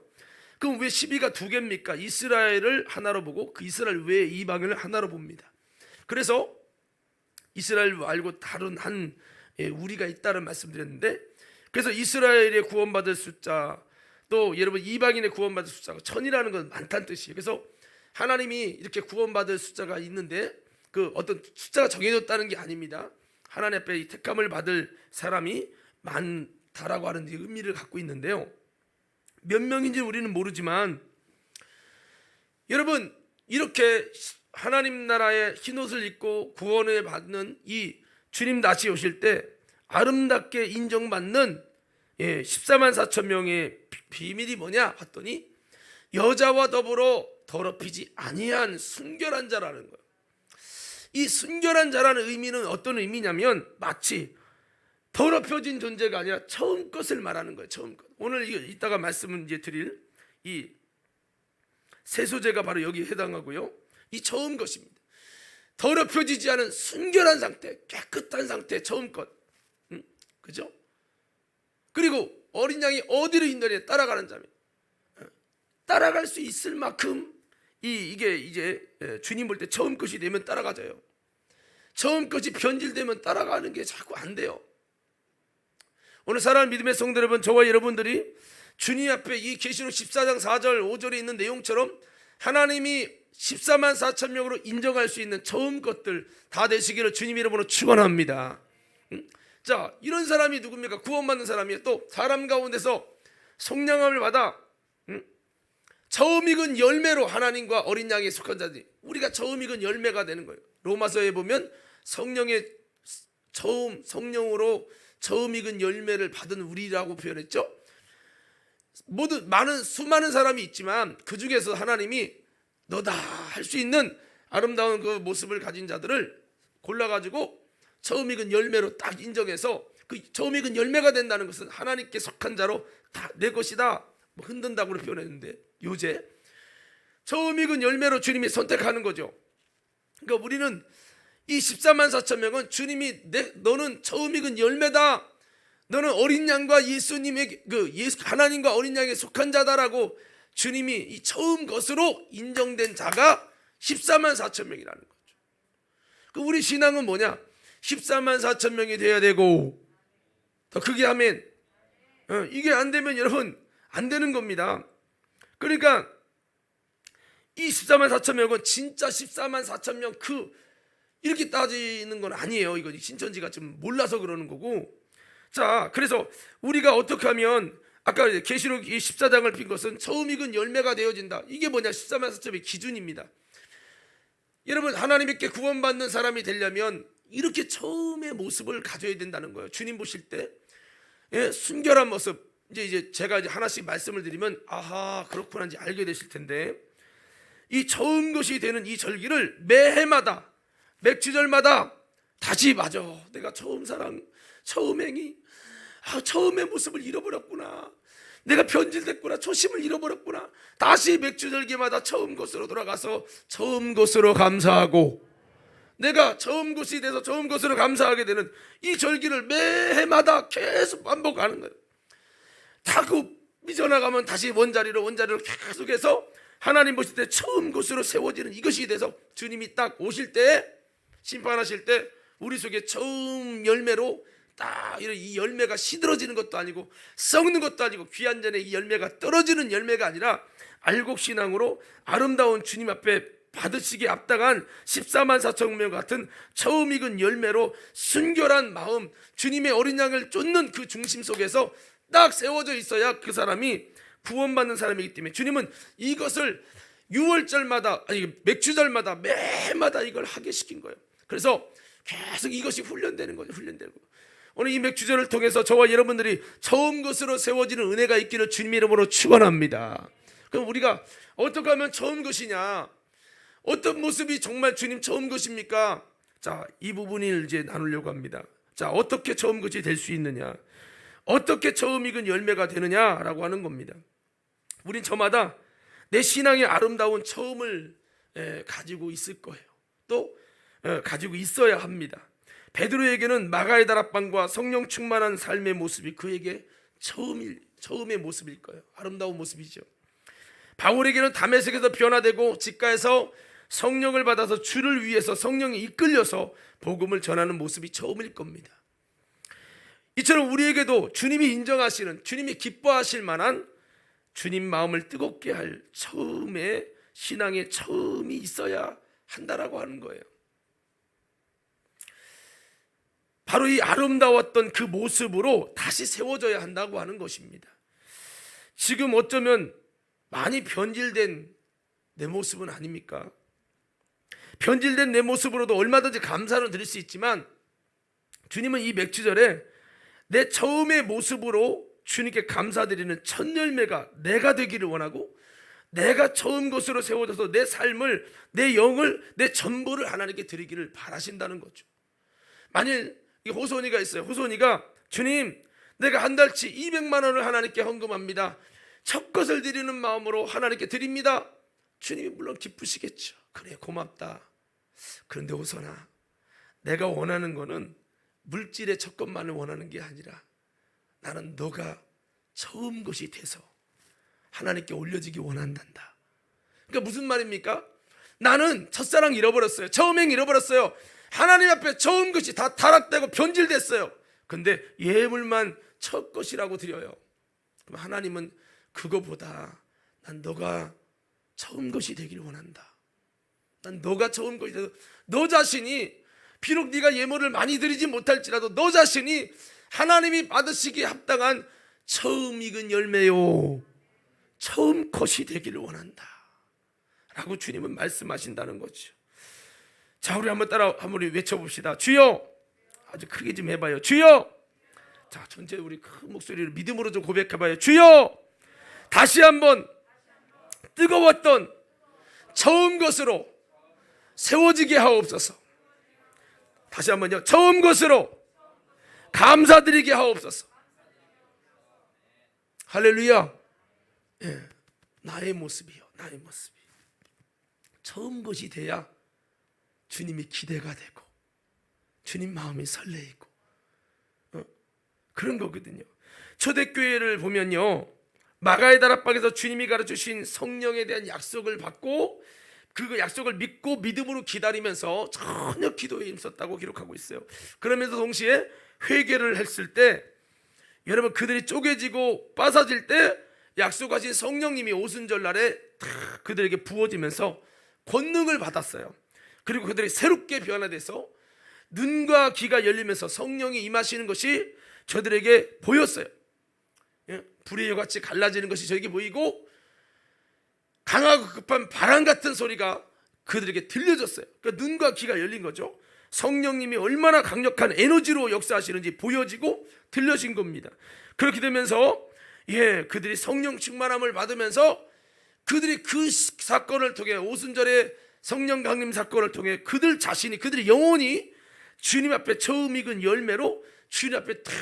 그럼 왜 12가 두 개입니까? 이스라엘을 하나로 보고 그 이스라엘 외에 이방인을 하나로 봅니다. 그래서 이스라엘 말고 다른 우리가 있다는 말씀드렸는데, 그래서 이스라엘의 구원받을 숫자 또 여러분 이방인의 구원받을 숫자가 1000이라는 건 많다는 뜻이에요. 그래서 하나님이 이렇게 구원받을 숫자가 있는데 그 어떤 숫자가 정해졌다는 게 아닙니다. 하나님 앞에 이 택함을 받을 사람이 많다라고 하는 의미를 갖고 있는데요. 몇 명인지 우리는 모르지만 여러분 이렇게 하나님 나라의 흰옷을 입고 구원을 받는 이 주님 다시 오실 때 아름답게 인정받는 14만 4천 명의 비밀이 뭐냐 봤더니 여자와 더불어 더럽히지 아니한 순결한 자라는 거예요. 이 순결한 자라는 의미는 어떤 의미냐면 마치 더럽혀진 존재가 아니라 처음 것을 말하는 거예요. 처음 것. 오늘 이따가 말씀을 이제 드릴 이 새 소재가 바로 여기에 해당하고요. 이 처음 것입니다. 더럽혀지지 않은 순결한 상태, 깨끗한 상태, 처음 것. 그죠? 그리고 어린 양이 어디로 인도하냐 따라가는 자면 따라갈 수 있을 만큼 이게 이제 주님 볼 때 처음 것이 되면 따라가져요. 처음 것이 변질되면 따라가는 게 자꾸 안 돼요. 오늘 사랑하는 믿음의 성도 여러분, 저와 여러분들이 주님 앞에 이 계시록 14장 4절 5절에 있는 내용처럼 하나님이 14만 4천 명으로 인정할 수 있는 처음 것들 다 되시기를 주님 이름으로 축원합니다. 자, 이런 사람이 누굽니까? 구원받는 사람이에요. 또 사람 가운데서 성령함을 받아 처음 익은 열매로 하나님과 어린 양에 속한 자들이 우리가 처음 익은 열매가 되는 거예요. 로마서에 보면 성령의 성령으로 처음 익은 열매를 받은 우리라고 표현했죠. 모두 수많은 사람이 있지만 그 중에서 하나님이 너다 할 수 있는 아름다운 그 모습을 가진 자들을 골라가지고 처음 익은 열매로 딱 인정해서 그 처음 익은 열매가 된다는 것은 하나님께 속한 자로 다 내 것이다 흔든다고 표현했는데 요새 처음 익은 열매로 주님이 선택하는 거죠. 그러니까 우리는 이 14만 4천 명은 주님이 너는 처음 익은 열매다. 너는 어린 양과 예수님의 하나님과 어린 양에 속한 자다라고 주님이 이 처음 것으로 인정된 자가 14만 4천 명이라는 거죠. 그 우리 신앙은 뭐냐? 14만 4천 명이 돼야 되고 더 크게 하면 이게 안 되면 여러분 안 되는 겁니다. 그러니까 이 14만 4천 명은 진짜 14만 4천 명 이렇게 따지는 건 아니에요. 이거 신천지가 좀 몰라서 그러는 거고. 자, 그래서 우리가 어떻게 하면 아까 계시록 이 14장을 핀 것은 처음 익은 열매가 되어진다. 이게 뭐냐? 14만 4천의 기준입니다. 여러분, 하나님께 구원받는 사람이 되려면 이렇게 처음의 모습을 가져야 된다는 거예요. 주님 보실 때 순결한 모습. 이제 제가 하나씩 말씀을 드리면 아하, 그렇구나 이제 알게 되실 텐데, 이 처음 것이 되는 이 절기를 매해마다 맥주절마다 다시 맞아. 내가 처음 사랑, 처음 행위, 처음의 모습을 잃어버렸구나. 내가 변질됐구나. 초심을 잃어버렸구나. 다시 맥주절기마다 처음 것으로 돌아가서 처음 것으로 감사하고, 내가 처음 것이 돼서 처음 것으로 감사하게 되는 이 절기를 매해마다 계속 반복하는 거예요. 다 삐져나가면 다시 원자리로 계속해서 하나님 보실 때 처음 것으로 세워지는 이것이 돼서 주님이 딱 오실 때, 심판하실 때 우리 속에 처음 열매로 딱 이 열매가 시들어지는 것도 아니고 썩는 것도 아니고 귀한 전에 이 열매가 떨어지는 열매가 아니라 알곡신앙으로 아름다운 주님 앞에 받으시기에 합당한 14만 4천 명 같은 처음 익은 열매로 순결한 마음, 주님의 어린 양을 쫓는 그 중심 속에서 딱 세워져 있어야 그 사람이 구원받는 사람이기 때문에 주님은 이것을 6월절마다 아니 맥주절마다 매마다 이걸 하게 시킨 거예요. 그래서 계속 이것이 훈련되는 거죠. 훈련되는 거. 오늘 이 맥주절을 통해서 저와 여러분들이 처음 것으로 세워지는 은혜가 있기를 주님 이름으로 축원합니다. 그럼 우리가 어떻게 하면 처음 것이냐? 어떤 모습이 정말 주님 처음 것입니까? 자, 이 부분을 이제 나누려고 합니다. 자, 어떻게 처음 것이 될 수 있느냐? 어떻게 처음 익은 열매가 되느냐라고 하는 겁니다. 우린 저마다 내 신앙의 아름다운 처음을 가지고 있을 거예요. 또 가지고 있어야 합니다. 베드로에게는 마가의 다락방과 성령 충만한 삶의 모습이 그에게 처음의 모습일 거예요. 아름다운 모습이죠. 바울에게는 다메섹에서 변화되고 직가에서 성령을 받아서 주를 위해서 성령이 이끌려서 복음을 전하는 모습이 처음일 겁니다. 이처럼 우리에게도 주님이 인정하시는, 주님이 기뻐하실 만한 주님 마음을 뜨겁게 할 처음의 신앙의 처음이 있어야 한다라고 하는 거예요. 바로 이 아름다웠던 그 모습으로 다시 세워져야 한다고 하는 것입니다. 지금 어쩌면 많이 변질된 내 모습은 아닙니까? 변질된 내 모습으로도 얼마든지 감사를 드릴 수 있지만 주님은 이 맥주절에 내 처음의 모습으로 주님께 감사드리는 첫 열매가 내가 되기를 원하고, 내가 처음 것으로 세워져서 내 삶을, 내 영을, 내 전부를 하나님께 드리기를 바라신다는 거죠. 만일 이 호소니가 있어요. 호소니가 주님, 내가 한 달치 200만 원을 하나님께 헌금합니다. 첫 것을 드리는 마음으로 하나님께 드립니다. 주님이 물론 기쁘시겠죠. 그래, 고맙다. 그런데 호소나, 내가 원하는 거는 물질의 첫 것만을 원하는 게 아니라 나는 너가 처음 것이 돼서 하나님께 올려지기 원한단다. 그러니까 무슨 말입니까? 나는 첫사랑 잃어버렸어요. 처음행 잃어버렸어요. 하나님 앞에 처음 것이 다 타락되고 변질됐어요. 근데 예물만 첫 것이라고 드려요. 그럼 하나님은 그거보다 난 너가 처음 것이 되길 원한다. 난 너가 처음 것이 돼서 너 자신이 비록 네가 예물을 많이 드리지 못할지라도 너 자신이 하나님이 받으시기에 합당한 처음 익은 열매요, 처음 것이 되기를 원한다 라고 주님은 말씀하신다는 거죠. 자, 우리 한번 외쳐봅시다. 주여, 아주 크게 좀 해봐요. 주여. 자, 전체 우리 큰 목소리로 믿음으로 좀 고백해봐요. 주여, 다시 한번 뜨거웠던 처음 것으로 세워지게 하옵소서. 다시 한번요. 처음 것으로 감사드리게 하옵소서. 할렐루야. 예, 나의 모습이요, 나의 모습이 처음 것이 돼야 주님이 기대가 되고 주님 마음이 설레이고 그런 거거든요. 초대교회를 보면요, 마가의 다락방에서 주님이 가르쳐주신 성령에 대한 약속을 받고 그 약속을 믿고 믿음으로 기다리면서 전혀 기도에 힘썼다고 기록하고 있어요. 그러면서 동시에 회개를 했을 때, 여러분, 그들이 쪼개지고 빠사질 때 약속하신 성령님이 오순절날에 탁 그들에게 부어지면서 권능을 받았어요. 그리고 그들이 새롭게 변화돼서 눈과 귀가 열리면서 성령이 임하시는 것이 저들에게 보였어요. 불의 여같이 갈라지는 것이 저에게 보이고 강하고 급한 바람 같은 소리가 그들에게 들려졌어요. 그러니까 눈과 귀가 열린 거죠. 성령님이 얼마나 강력한 에너지로 역사하시는지 보여지고 들려진 겁니다. 그렇게 되면서 그들이 성령 충만함을 받으면서 그들이 그 사건을 통해 오순절의 성령 강림 사건을 통해 그들 자신이 그들의 영혼이 주님 앞에 처음 익은 열매로 주님 앞에 탁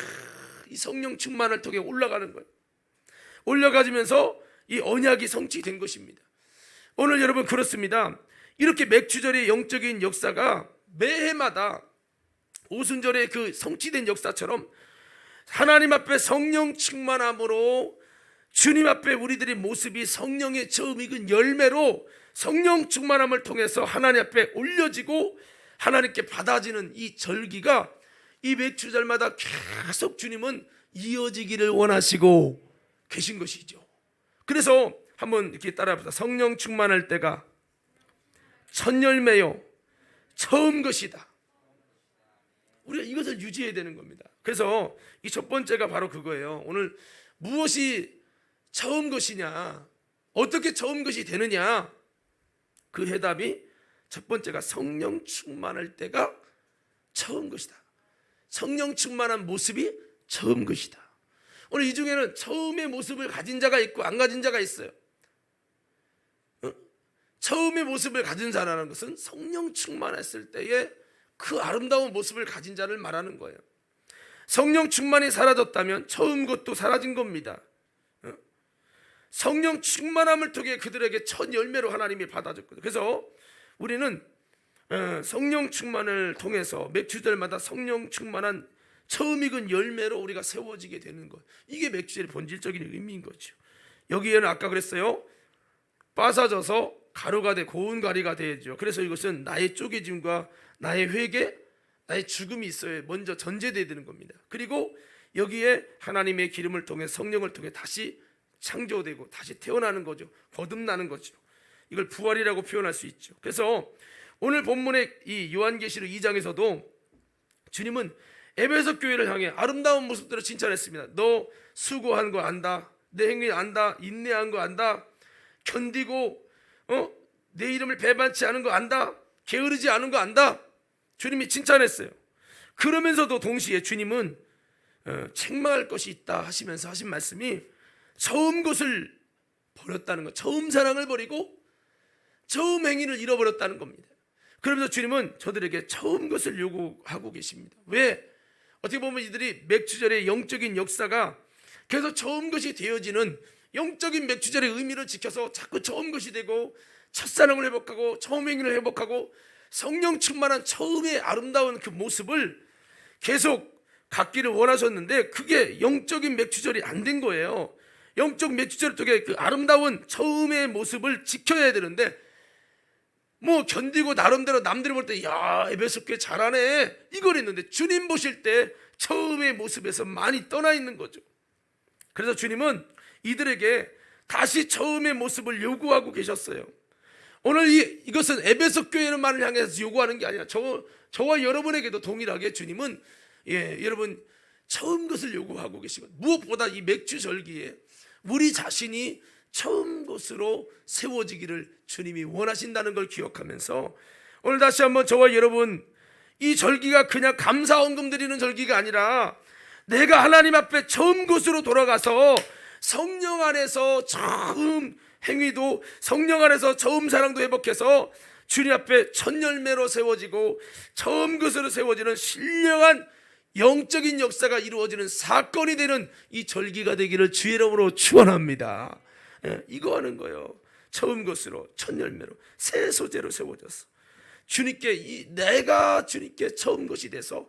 이 성령 충만을 통해 올라가는 거예요. 올라가지면서 이 언약이 성취된 것입니다. 오늘 여러분 그렇습니다. 이렇게 맥주절의 영적인 역사가 매해마다 오순절의 그 성취된 역사처럼 하나님 앞에 성령 충만함으로 주님 앞에 우리들의 모습이 성령의 처음 익은 열매로 성령 충만함을 통해서 하나님 앞에 올려지고 하나님께 받아지는 이 절기가 이 맥주절마다 계속 주님은 이어지기를 원하시고 계신 것이죠. 그래서 한번 이렇게 따라합시다. 성령 충만할 때가 첫 열매요 처음 것이다. 우리가 이것을 유지해야 되는 겁니다. 그래서 이 첫 번째가 바로 그거예요. 오늘 무엇이 처음 것이냐, 어떻게 처음 것이 되느냐, 그 해답이 첫 번째가 성령 충만할 때가 처음 것이다. 성령 충만한 모습이 처음 것이다. 오늘 이 중에는 처음의 모습을 가진 자가 있고 안 가진 자가 있어요. 처음의 모습을 가진 자라는 것은 성령 충만했을 때의 그 아름다운 모습을 가진 자를 말하는 거예요. 성령 충만이 사라졌다면 처음 것도 사라진 겁니다. 성령 충만함을 통해 그들에게 첫 열매로 하나님이 받아줬거든요. 그래서 우리는 성령 충만을 통해서 맥주절마다 성령 충만한 처음 익은 열매로 우리가 세워지게 되는 것, 이게 맥주절의 본질적인 의미인 거죠. 여기에는 아까 그랬어요, 빠사져서 가루가 돼 고운 가리가 되죠. 그래서 이것은 나의 쪼개짐과 나의 회개, 나의 죽음이 있어야 먼저 전제되어야 되는 겁니다. 그리고 여기에 하나님의 기름을 통해 성령을 통해 다시 창조되고 다시 태어나는 거죠. 거듭나는 거죠. 이걸 부활이라고 표현할 수 있죠. 그래서 오늘 본문의 이 요한계시록 2장에서도 주님은 에베소 교회를 향해 아름다운 모습들을 칭찬했습니다. 너 수고한 거 안다, 내 행위 안다, 인내한 거 안다, 견디고 내 이름을 배반치 않은 거 안다, 게으르지 않은 거 안다, 주님이 칭찬했어요. 그러면서도 동시에 주님은 책망할 것이 있다 하시면서 하신 말씀이 처음 것을 버렸다는 것, 처음 사랑을 버리고 처음 행위를 잃어버렸다는 겁니다. 그러면서 주님은 저들에게 처음 것을 요구하고 계십니다. 왜? 어떻게 보면 이들이 맥주절의 영적인 역사가 계속 처음 것이 되어지는 영적인 맥주절의 의미를 지켜서 자꾸 처음 것이 되고 첫사랑을 회복하고 처음 행위를 회복하고 성령 충만한 처음의 아름다운 그 모습을 계속 갖기를 원하셨는데 그게 영적인 맥주절이 안 된 거예요. 영적 맥주절을 통해 그 아름다운 처음의 모습을 지켜야 되는데 뭐 견디고 나름대로 남들이 볼 때 야 에베소 교회 잘하네 이걸 했는데 주님 보실 때 처음의 모습에서 많이 떠나 있는 거죠. 그래서 주님은 이들에게 다시 처음의 모습을 요구하고 계셨어요. 오늘 이것은 에베소 교회만을 향해서 요구하는 게 아니라 저와 여러분에게도 동일하게 주님은 여러분 처음 것을 요구하고 계시고 무엇보다 이 맥주 절기에 우리 자신이 처음 것으로 세워지기를 주님이 원하신다는 걸 기억하면서 오늘 다시 한번 저와 여러분 이 절기가 그냥 감사 헌금 드리는 절기가 아니라 내가 하나님 앞에 처음 것으로 돌아가서 성령 안에서 처음 행위도 성령 안에서 처음 사랑도 회복해서 주님 앞에 첫 열매로 세워지고 처음 것으로 세워지는 신령한 영적인 역사가 이루어지는 사건이 되는 이 절기가 되기를 주의 이름으로 축원합니다. 이거 하는 거예요. 처음 것으로 첫 열매로 새 소재로 세워졌어. 주님께 내가 주님께 처음 것이 돼서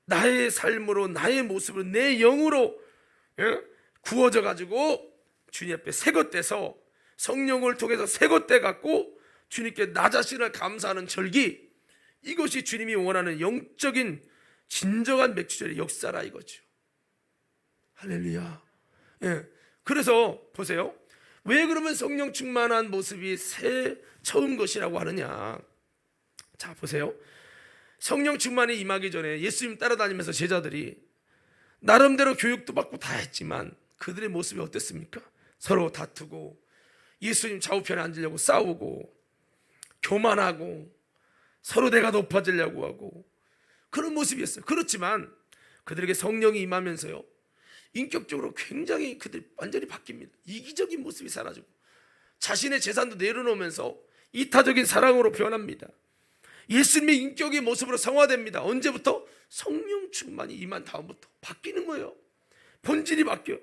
나의 삶으로 나의 모습으로 내 영으로 구워져 가지고 주님 앞에 새것 돼서 성령을 통해서 새것 돼 갖고 주님께 나 자신을 감사하는 절기, 이것이 주님이 원하는 영적인 진정한 맥주절의 역사라 이거죠. 할렐루야. 그래서 보세요. 왜 그러면 성령 충만한 모습이 처음 것이라고 하느냐? 자, 보세요. 성령 충만이 임하기 전에 예수님 따라다니면서 제자들이 나름대로 교육도 받고 다 했지만 그들의 모습이 어땠습니까? 서로 다투고 예수님 좌우편에 앉으려고 싸우고 교만하고 서로 내가 높아지려고 하고 그런 모습이었어요. 그렇지만 그들에게 성령이 임하면서요, 인격적으로 굉장히 그들이 완전히 바뀝니다. 이기적인 모습이 사라지고 자신의 재산도 내려놓으면서 이타적인 사랑으로 변합니다. 예수님의 인격의 모습으로 성화됩니다. 언제부터? 성령 충만이 임한 다음부터 바뀌는 거예요. 본질이 바뀌어요.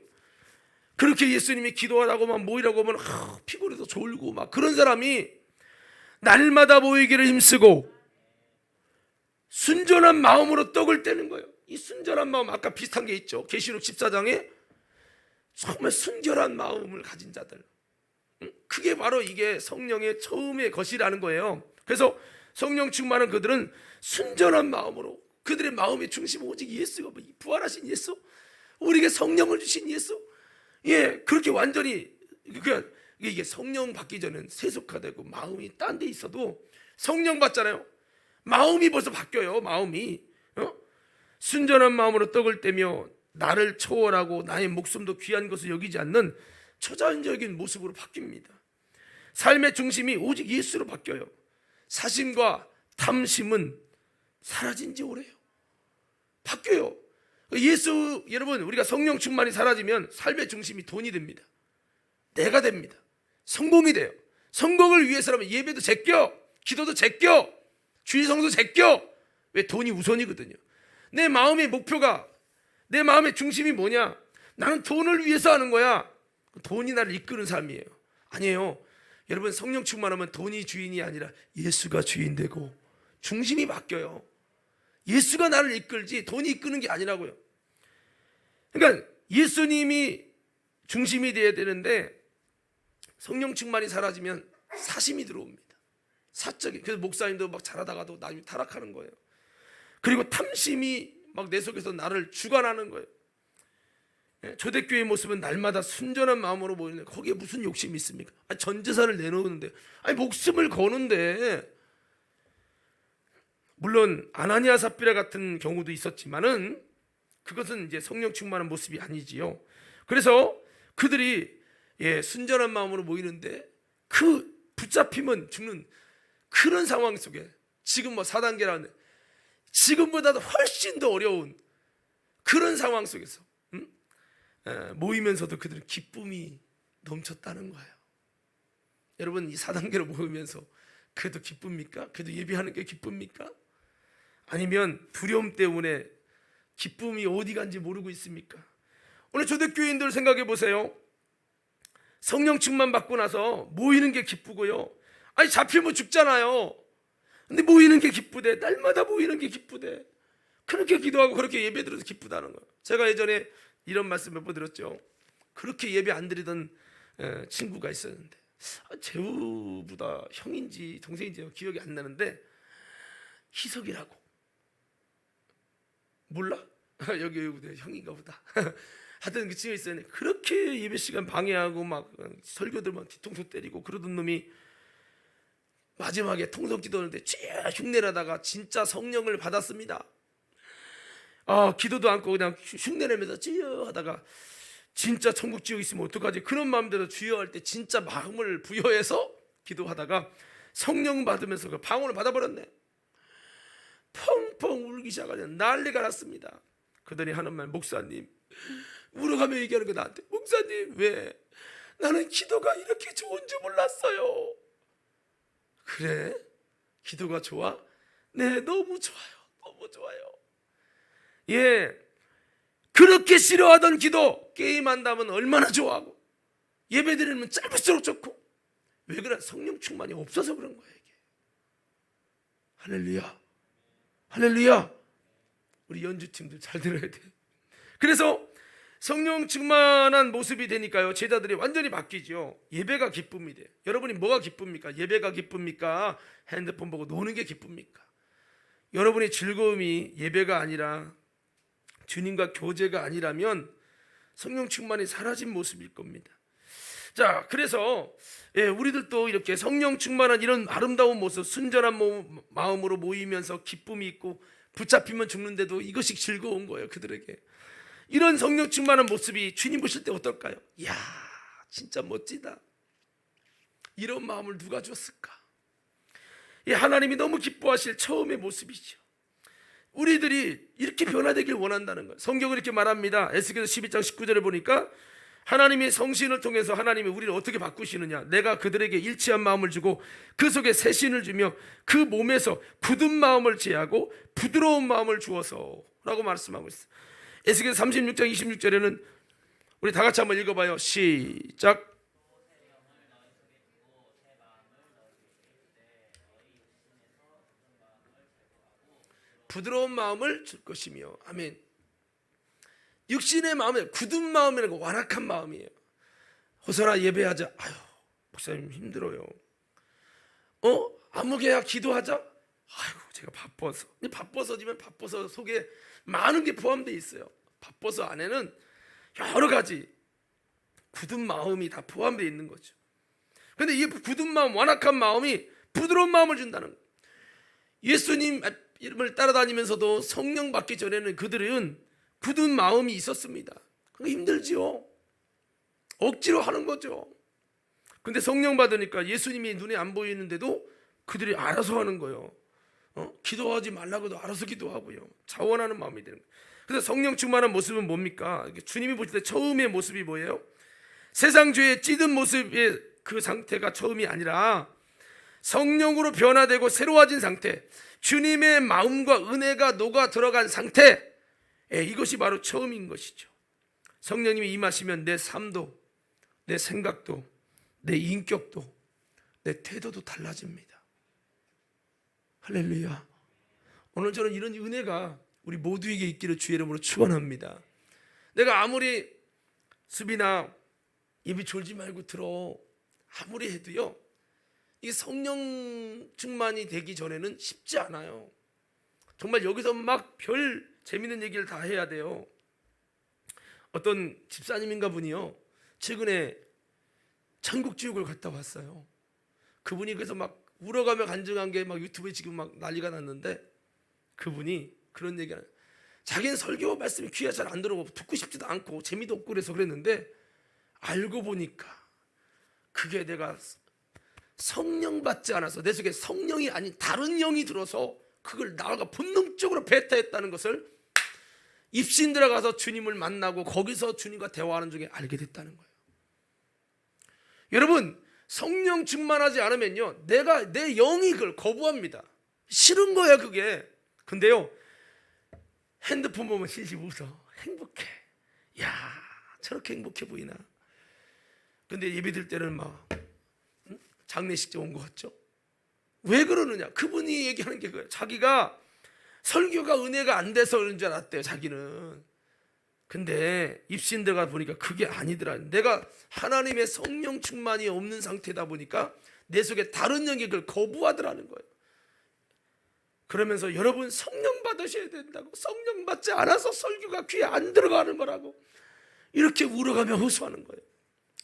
그렇게 예수님이 기도하라고 막 모이라고 하면 피곤해서 졸고 막 그런 사람이 날마다 모이기를 힘쓰고 순전한 마음으로 떡을 떼는 거예요. 이 순전한 마음, 아까 비슷한 게 있죠. 계시록 14장에 정말 순결한 마음을 가진 자들, 그게 바로 이게 성령의 처음의 것이라는 거예요. 그래서 성령 충만한 그들은 순전한 마음으로, 그들의 마음의 중심은 오직 예수가, 부활하신 예수, 우리에게 성령을 주신 예수, 그렇게 완전히, 그러니까 이게 성령 받기 전엔 세속화되고 마음이 딴 데 있어도 성령 받잖아요. 마음이 벌써 바뀌어요. 마음이 순전한 마음으로 떡을 떼며 나를 초월하고 나의 목숨도 귀한 것을 여기지 않는 초자연적인 모습으로 바뀝니다. 삶의 중심이 오직 예수로 바뀌어요. 사심과 탐심은 사라진 지 오래요. 바뀌어요. 예수, 여러분, 우리가 성령 충만이 사라지면 삶의 중심이 돈이 됩니다. 내가 됩니다. 성공이 돼요. 성공을 위해서라면 예배도 제껴, 기도도 제껴, 주일 성도 제껴. 왜? 돈이 우선이거든요. 내 마음의 목표가, 내 마음의 중심이 뭐냐? 나는 돈을 위해서 하는 거야. 돈이 나를 이끄는 삶이에요. 아니에요. 여러분, 성령 충만하면 돈이 주인이 아니라 예수가 주인 되고 중심이 바뀌어요. 예수가 나를 이끌지 돈이 이끄는 게 아니라고요. 그러니까 예수님이 중심이 되어야 되는데 성령 충만이 사라지면 사심이 들어옵니다. 사적인. 그래서 목사님도 막 잘하다가도 나중에 타락하는 거예요. 그리고 탐심이 막 내 속에서 나를 주관하는 거예요. 초대교회의 모습은 날마다 순전한 마음으로 모이는데 거기에 무슨 욕심이 있습니까? 전 재산을 내놓는데, 목숨을 거는데. 물론 아나니아 삽비라 같은 경우도 있었지만은 그것은 이제 성령 충만한 모습이 아니지요. 그래서 그들이 순전한 마음으로 모이는데 그 붙잡히면 죽는 그런 상황 속에 지금 4단계라는데 지금보다도 훨씬 더 어려운 그런 상황 속에서 모이면서도 그들은 기쁨이 넘쳤다는 거예요. 여러분, 이 4단계로 모이면서 그래도 기쁩니까? 그래도 예배하는 게 기쁩니까? 아니면 두려움 때문에 기쁨이 어디 간지 모르고 있습니까? 오늘 초대교인들 생각해 보세요. 성령 충만 받고 나서 모이는 게 기쁘고요. 잡히면 죽잖아요. 근데 모이는 게 기쁘대. 날마다 모이는 게 기쁘대. 그렇게 기도하고 그렇게 예배 드려도 기쁘다는 거예요. 제가 예전에 이런 말씀 몇 번 들었죠. 그렇게 예배 안 드리던 친구가 있었는데, 재우보다 형인지 동생인지 기억이 안 나는데 희석이라고. 몰라? 여기 형인가 보다. 하여튼 그 친구가 있었는데 그렇게 예배 시간 방해하고 막 설교들만 뒤통수 때리고 그러던 놈이 마지막에 통성 기도하는데 흉내내다가 진짜 성령을 받았습니다. 기도도 않고 그냥 흉내내면서 찌여 하다가 진짜 천국 지옥 있으면 어떡하지? 그런 마음대로 주여 할 때 진짜 마음을 부여해서 기도하다가 성령 받으면서 그 방언을 받아버렸네. 펑펑 울기 시작하자 난리가 났습니다. 그더니 하는 말, 목사님, 울어가며 얘기하는 거 나한테, 목사님, 왜? 나는 기도가 이렇게 좋은 줄 몰랐어요. 그래? 기도가 좋아? 네, 너무 좋아요. 너무 좋아요. 그렇게 싫어하던 기도 게임한다면 얼마나 좋아하고 예배드리면 짧을수록 좋고. 왜 그래? 성령 충만이 없어서 그런 거예요. 이게. 할렐루야, 할렐루야. 우리 연주팀들 잘 들어야 돼. 그래서 성령 충만한 모습이 되니까요, 제자들이 완전히 바뀌죠. 예배가 기쁨이 돼요. 여러분이 뭐가 기쁩니까? 예배가 기쁩니까? 핸드폰 보고 노는 게 기쁩니까? 여러분의 즐거움이 예배가 아니라 주님과 교제가 아니라면 성령 충만이 사라진 모습일 겁니다. 자, 그래서 우리들도 이렇게 성령 충만한 이런 아름다운 모습, 순전한 마음으로 모이면서 기쁨이 있고 붙잡히면 죽는데도 이것이 즐거운 거예요. 그들에게 이런 성령 충만한 모습이 주님 보실 때 어떨까요? 이야, 진짜 멋지다. 이런 마음을 누가 줬을까? 하나님이 너무 기뻐하실 처음의 모습이죠. 우리들이 이렇게 변화되길 원한다는 거예요. 성경은 이렇게 말합니다. 에스겔서 12장 19절에 보니까 하나님이 성신을 통해서 하나님이 우리를 어떻게 바꾸시느냐, 내가 그들에게 일치한 마음을 주고 그 속에 새 신을 주며 그 몸에서 굳은 마음을 제하고 부드러운 마음을 주어서 라고 말씀하고 있어요. 에스겔 36장 26절에는 우리 다 같이 한번 읽어봐요. 시작. 부드러운 마음을 줄 것이며, 아멘. 육신의 마음은 굳은 마음이라고, 완악한 마음이에요. 호선아 예배하자. 아유, 목사님 힘들어요. 아무개야 기도하자. 아이고 제가 바빠서. 바빠서지만 바빠서 속에 많은 게 포함되어 있어요. 바빠서 안에는 여러 가지 굳은 마음이 다 포함되어 있는 거죠. 그런데 이 굳은 마음, 완악한 마음이 부드러운 마음을 준다는 거예요. 예수님 이름을 따라다니면서도 성령 받기 전에는 그들은 굳은 마음이 있었습니다. 그게 힘들지요. 억지로 하는 거죠. 근데 성령 받으니까 예수님이 눈에 안 보이는데도 그들이 알아서 하는 거예요. 기도하지 말라고도 알아서 기도하고요. 자원하는 마음이 되는 거예요. 그래서 성령 충만한 모습은 뭡니까? 주님이 보실 때 처음의 모습이 뭐예요? 세상 죄에 찌든 모습의 그 상태가 처음이 아니라 성령으로 변화되고 새로워진 상태, 주님의 마음과 은혜가 녹아 들어간 상태, 이것이 바로 처음인 것이죠. 성령님이 임하시면 내 삶도, 내 생각도, 내 인격도, 내 태도도 달라집니다. 할렐루야. 오늘 저는 이런 은혜가 우리 모두에게 있기를 주의 이름으로 축원합니다. 내가 아무리 수비나 입이 졸지 말고 들어 아무리 해도요, 이 성령 충만이 되기 전에는 쉽지 않아요. 정말 여기서 막 별 재밌는 얘기를 다 해야 돼요. 어떤 집사님인가 분이요, 최근에 천국지옥을 갔다 왔어요. 그분이 그래서 막 울어가며 간증한 게 막 유튜브에 지금 막 난리가 났는데, 그분이 그런 얘기를, 자기는 설교 말씀이 귀에 잘 안 들어오고 듣고 싶지도 않고 재미도 없고 그래서 그랬는데, 알고 보니까 그게 내가 성령 받지 않아서 내 속에 성령이 아닌 다른 영이 들어서 그걸 나가 본능적으로 배타했다는 것을 입신 들어가서 주님을 만나고 거기서 주님과 대화하는 중에 알게 됐다는 거예요. 여러분, 성령 충만하지 않으면요, 내 영이 그걸 거부합니다. 싫은 거야 그게. 근데요, 핸드폰 보면 실실 웃어. 행복해. 야, 저렇게 행복해 보이나. 근데 예배 드릴 때는 막 장례식장 온 것 같죠? 왜 그러느냐? 그분이 얘기하는 게 그거예요. 자기가 설교가 은혜가 안 돼서 그런 줄 알았대요, 자기는. 근데 입신 들어가 보니까 그게 아니더라. 내가 하나님의 성령 충만이 없는 상태다 보니까 내 속에 다른 영이 그걸 거부하더라는 거예요. 그러면서 여러분, 성령 받으셔야 된다고, 성령 받지 않아서 설교가 귀에 안 들어가는 거라고 이렇게 울어가며 호소하는 거예요.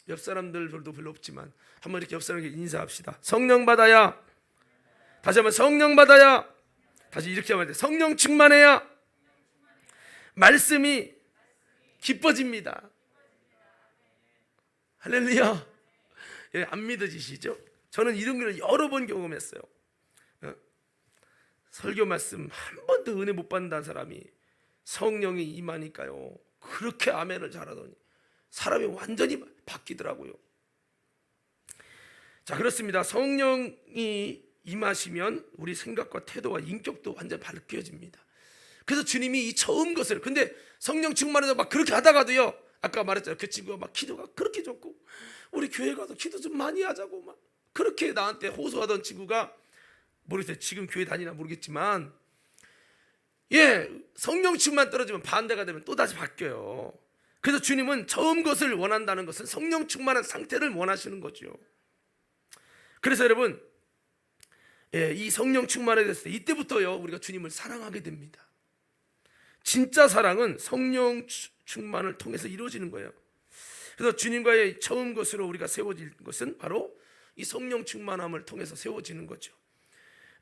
옆 사람들도 별로 없지만 한번 이렇게 옆 사람에게 인사합시다. 성령 받아야, 다시 한번 성령 받아야, 다시 이렇게 하면 돼. 성령 충만해야 말씀이 기뻐집니다. 할렐루야. 안 믿어지시죠? 저는 이런 걸 여러 번 경험했어요. 설교 말씀 한 번도 은혜 못 받는다는 사람이 성령이 임하니까요, 그렇게 아멘을 잘하더니 사람이 완전히 바뀌더라고요. 자, 그렇습니다. 성령이 임하시면 우리 생각과 태도와 인격도 완전히 바뀌어집니다. 그래서 주님이 이 처음 것을, 근데 성령 충만해서 막 그렇게 하다가도요, 아까 말했잖아요, 그 친구가 막 기도가 그렇게 좋고 우리 교회 가서 기도 좀 많이 하자고 막 그렇게 나한테 호소하던 친구가, 모르겠어요, 지금 교회 다니나 모르겠지만, 성령 충만 떨어지면 반대가 되면 또 다시 바뀌어요. 그래서 주님은 처음 것을 원한다는 것은 성령 충만한 상태를 원하시는 거죠. 그래서 여러분, 이 성령 충만에 됐을 때 이때부터요, 우리가 주님을 사랑하게 됩니다. 진짜 사랑은 성령 충만을 통해서 이루어지는 거예요. 그래서 주님과의 처음 것으로 우리가 세워질 것은 바로 이 성령 충만함을 통해서 세워지는 거죠.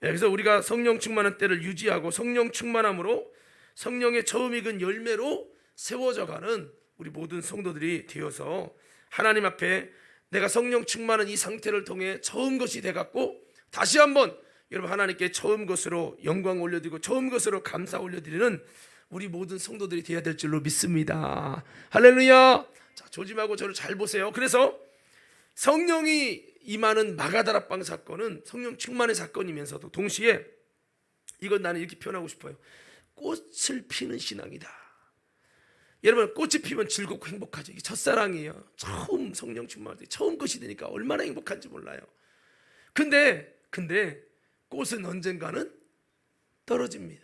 그래서 우리가 성령 충만한 때를 유지하고 성령 충만함으로 성령의 처음 익은 열매로 세워져가는 우리 모든 성도들이 되어서 하나님 앞에 내가 성령 충만한 이 상태를 통해 처음 것이 돼갖고 다시 한번 여러분 하나님께 처음 것으로 영광 올려드리고 처음 것으로 감사 올려드리는 우리 모든 성도들이 되어야 될 줄로 믿습니다. 할렐루야. 자, 조짐하고 저를 잘 보세요. 그래서 성령이 임하는 마가다락방 사건은 성령 충만의 사건이면서도 동시에 이건 나는 이렇게 표현하고 싶어요. 꽃을 피는 신앙이다. 여러분 꽃이 피면 즐겁고 행복하죠. 이게 첫사랑이에요. 처음 성령 충만할 때 처음 것이 되니까 얼마나 행복한지 몰라요. 근데 꽃은 언젠가는 떨어집니다.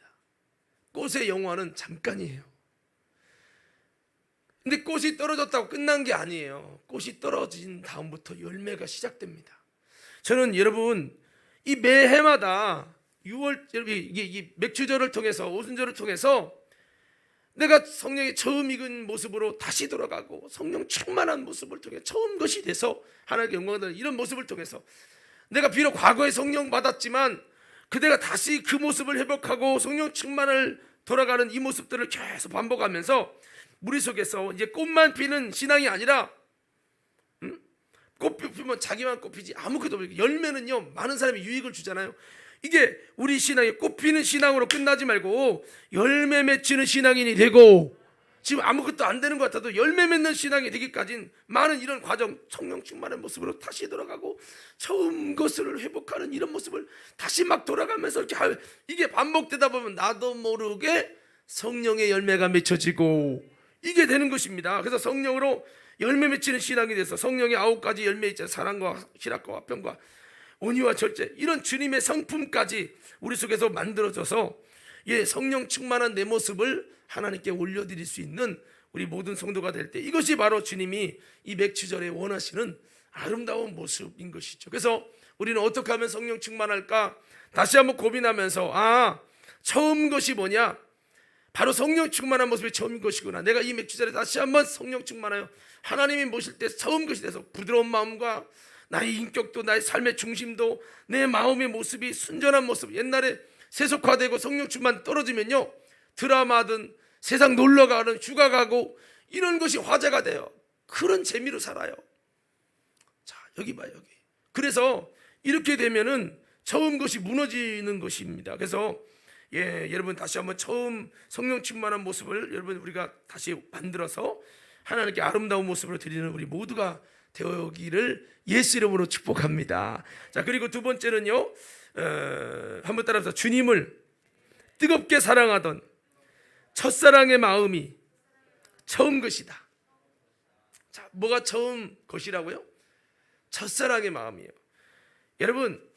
꽃의 영화는 잠깐이에요. 근데 꽃이 떨어졌다고 끝난 게 아니에요. 꽃이 떨어진 다음부터 열매가 시작됩니다. 저는 여러분 이 매해마다 6월 이 맥주절을 통해서 오순절을 통해서 내가 성령의 처음 익은 모습으로 다시 돌아가고 성령 충만한 모습을 통해 처음 것이 돼서 하나님께 영광을 이런 모습을 통해서 내가 비록 과거에 성령 받았지만 그대가 다시 그 모습을 회복하고 성령 충만을 돌아가는 이 모습들을 계속 반복하면서 우리 속에서 이제 꽃만 피는 신앙이 아니라 꽃 피면 자기만 꽃 피지 아무것도 없어요. 열매는요 많은 사람이 유익을 주잖아요. 이게 우리 신앙이 꽃 피는 신앙으로 끝나지 말고 열매 맺히는 신앙인이 되고 지금 아무것도 안 되는 것 같아도 열매 맺는 신앙이 되기까지는 많은 이런 과정 성령 충만한 모습으로 다시 돌아가고 처음 것을 회복하는 이런 모습을 다시 막 돌아가면서 이렇게 이게 반복되다 보면 나도 모르게 성령의 열매가 맺혀지고 이게 되는 것입니다. 그래서 성령으로 열매 맺히는 신앙이 돼서 성령의 9가지 열매 있잖아요. 사랑과 희락과 화평과 온유와 절제 이런 주님의 성품까지 우리 속에서 만들어져서 성령 충만한 내 모습을 하나님께 올려드릴 수 있는 우리 모든 성도가 될 때 이것이 바로 주님이 이 맥주절에 원하시는 아름다운 모습인 것이죠. 그래서 우리는 어떻게 하면 성령 충만할까 다시 한번 고민하면서 처음 것이 뭐냐 바로 성령 충만한 모습이 처음인 것이구나. 내가 이 맥주절에 다시 한번 성령 충만하여 하나님이 모실 때 처음 것이 돼서 부드러운 마음과 나의 인격도 나의 삶의 중심도 내 마음의 모습이 순전한 모습 옛날에 세속화되고 성령 충만 떨어지면요 드라마든 세상 놀러가는 휴가 가고 이런 것이 화제가 돼요. 그런 재미로 살아요. 자 여기 봐요 여기. 그래서 이렇게 되면은 처음 것이 무너지는 것입니다. 그래서 여러분 다시 한번 처음 성령 충만한 모습을 여러분 우리가 다시 만들어서 하나님께 아름다운 모습으로 드리는 우리 모두가 되어기를 예수 이름으로 축복합니다. 자 그리고 두 번째는요 한번 따라서 주님을 뜨겁게 사랑하던 첫사랑의 마음이 처음 것이다. 자 뭐가 처음 것이라고요? 첫사랑의 마음이에요. 여러분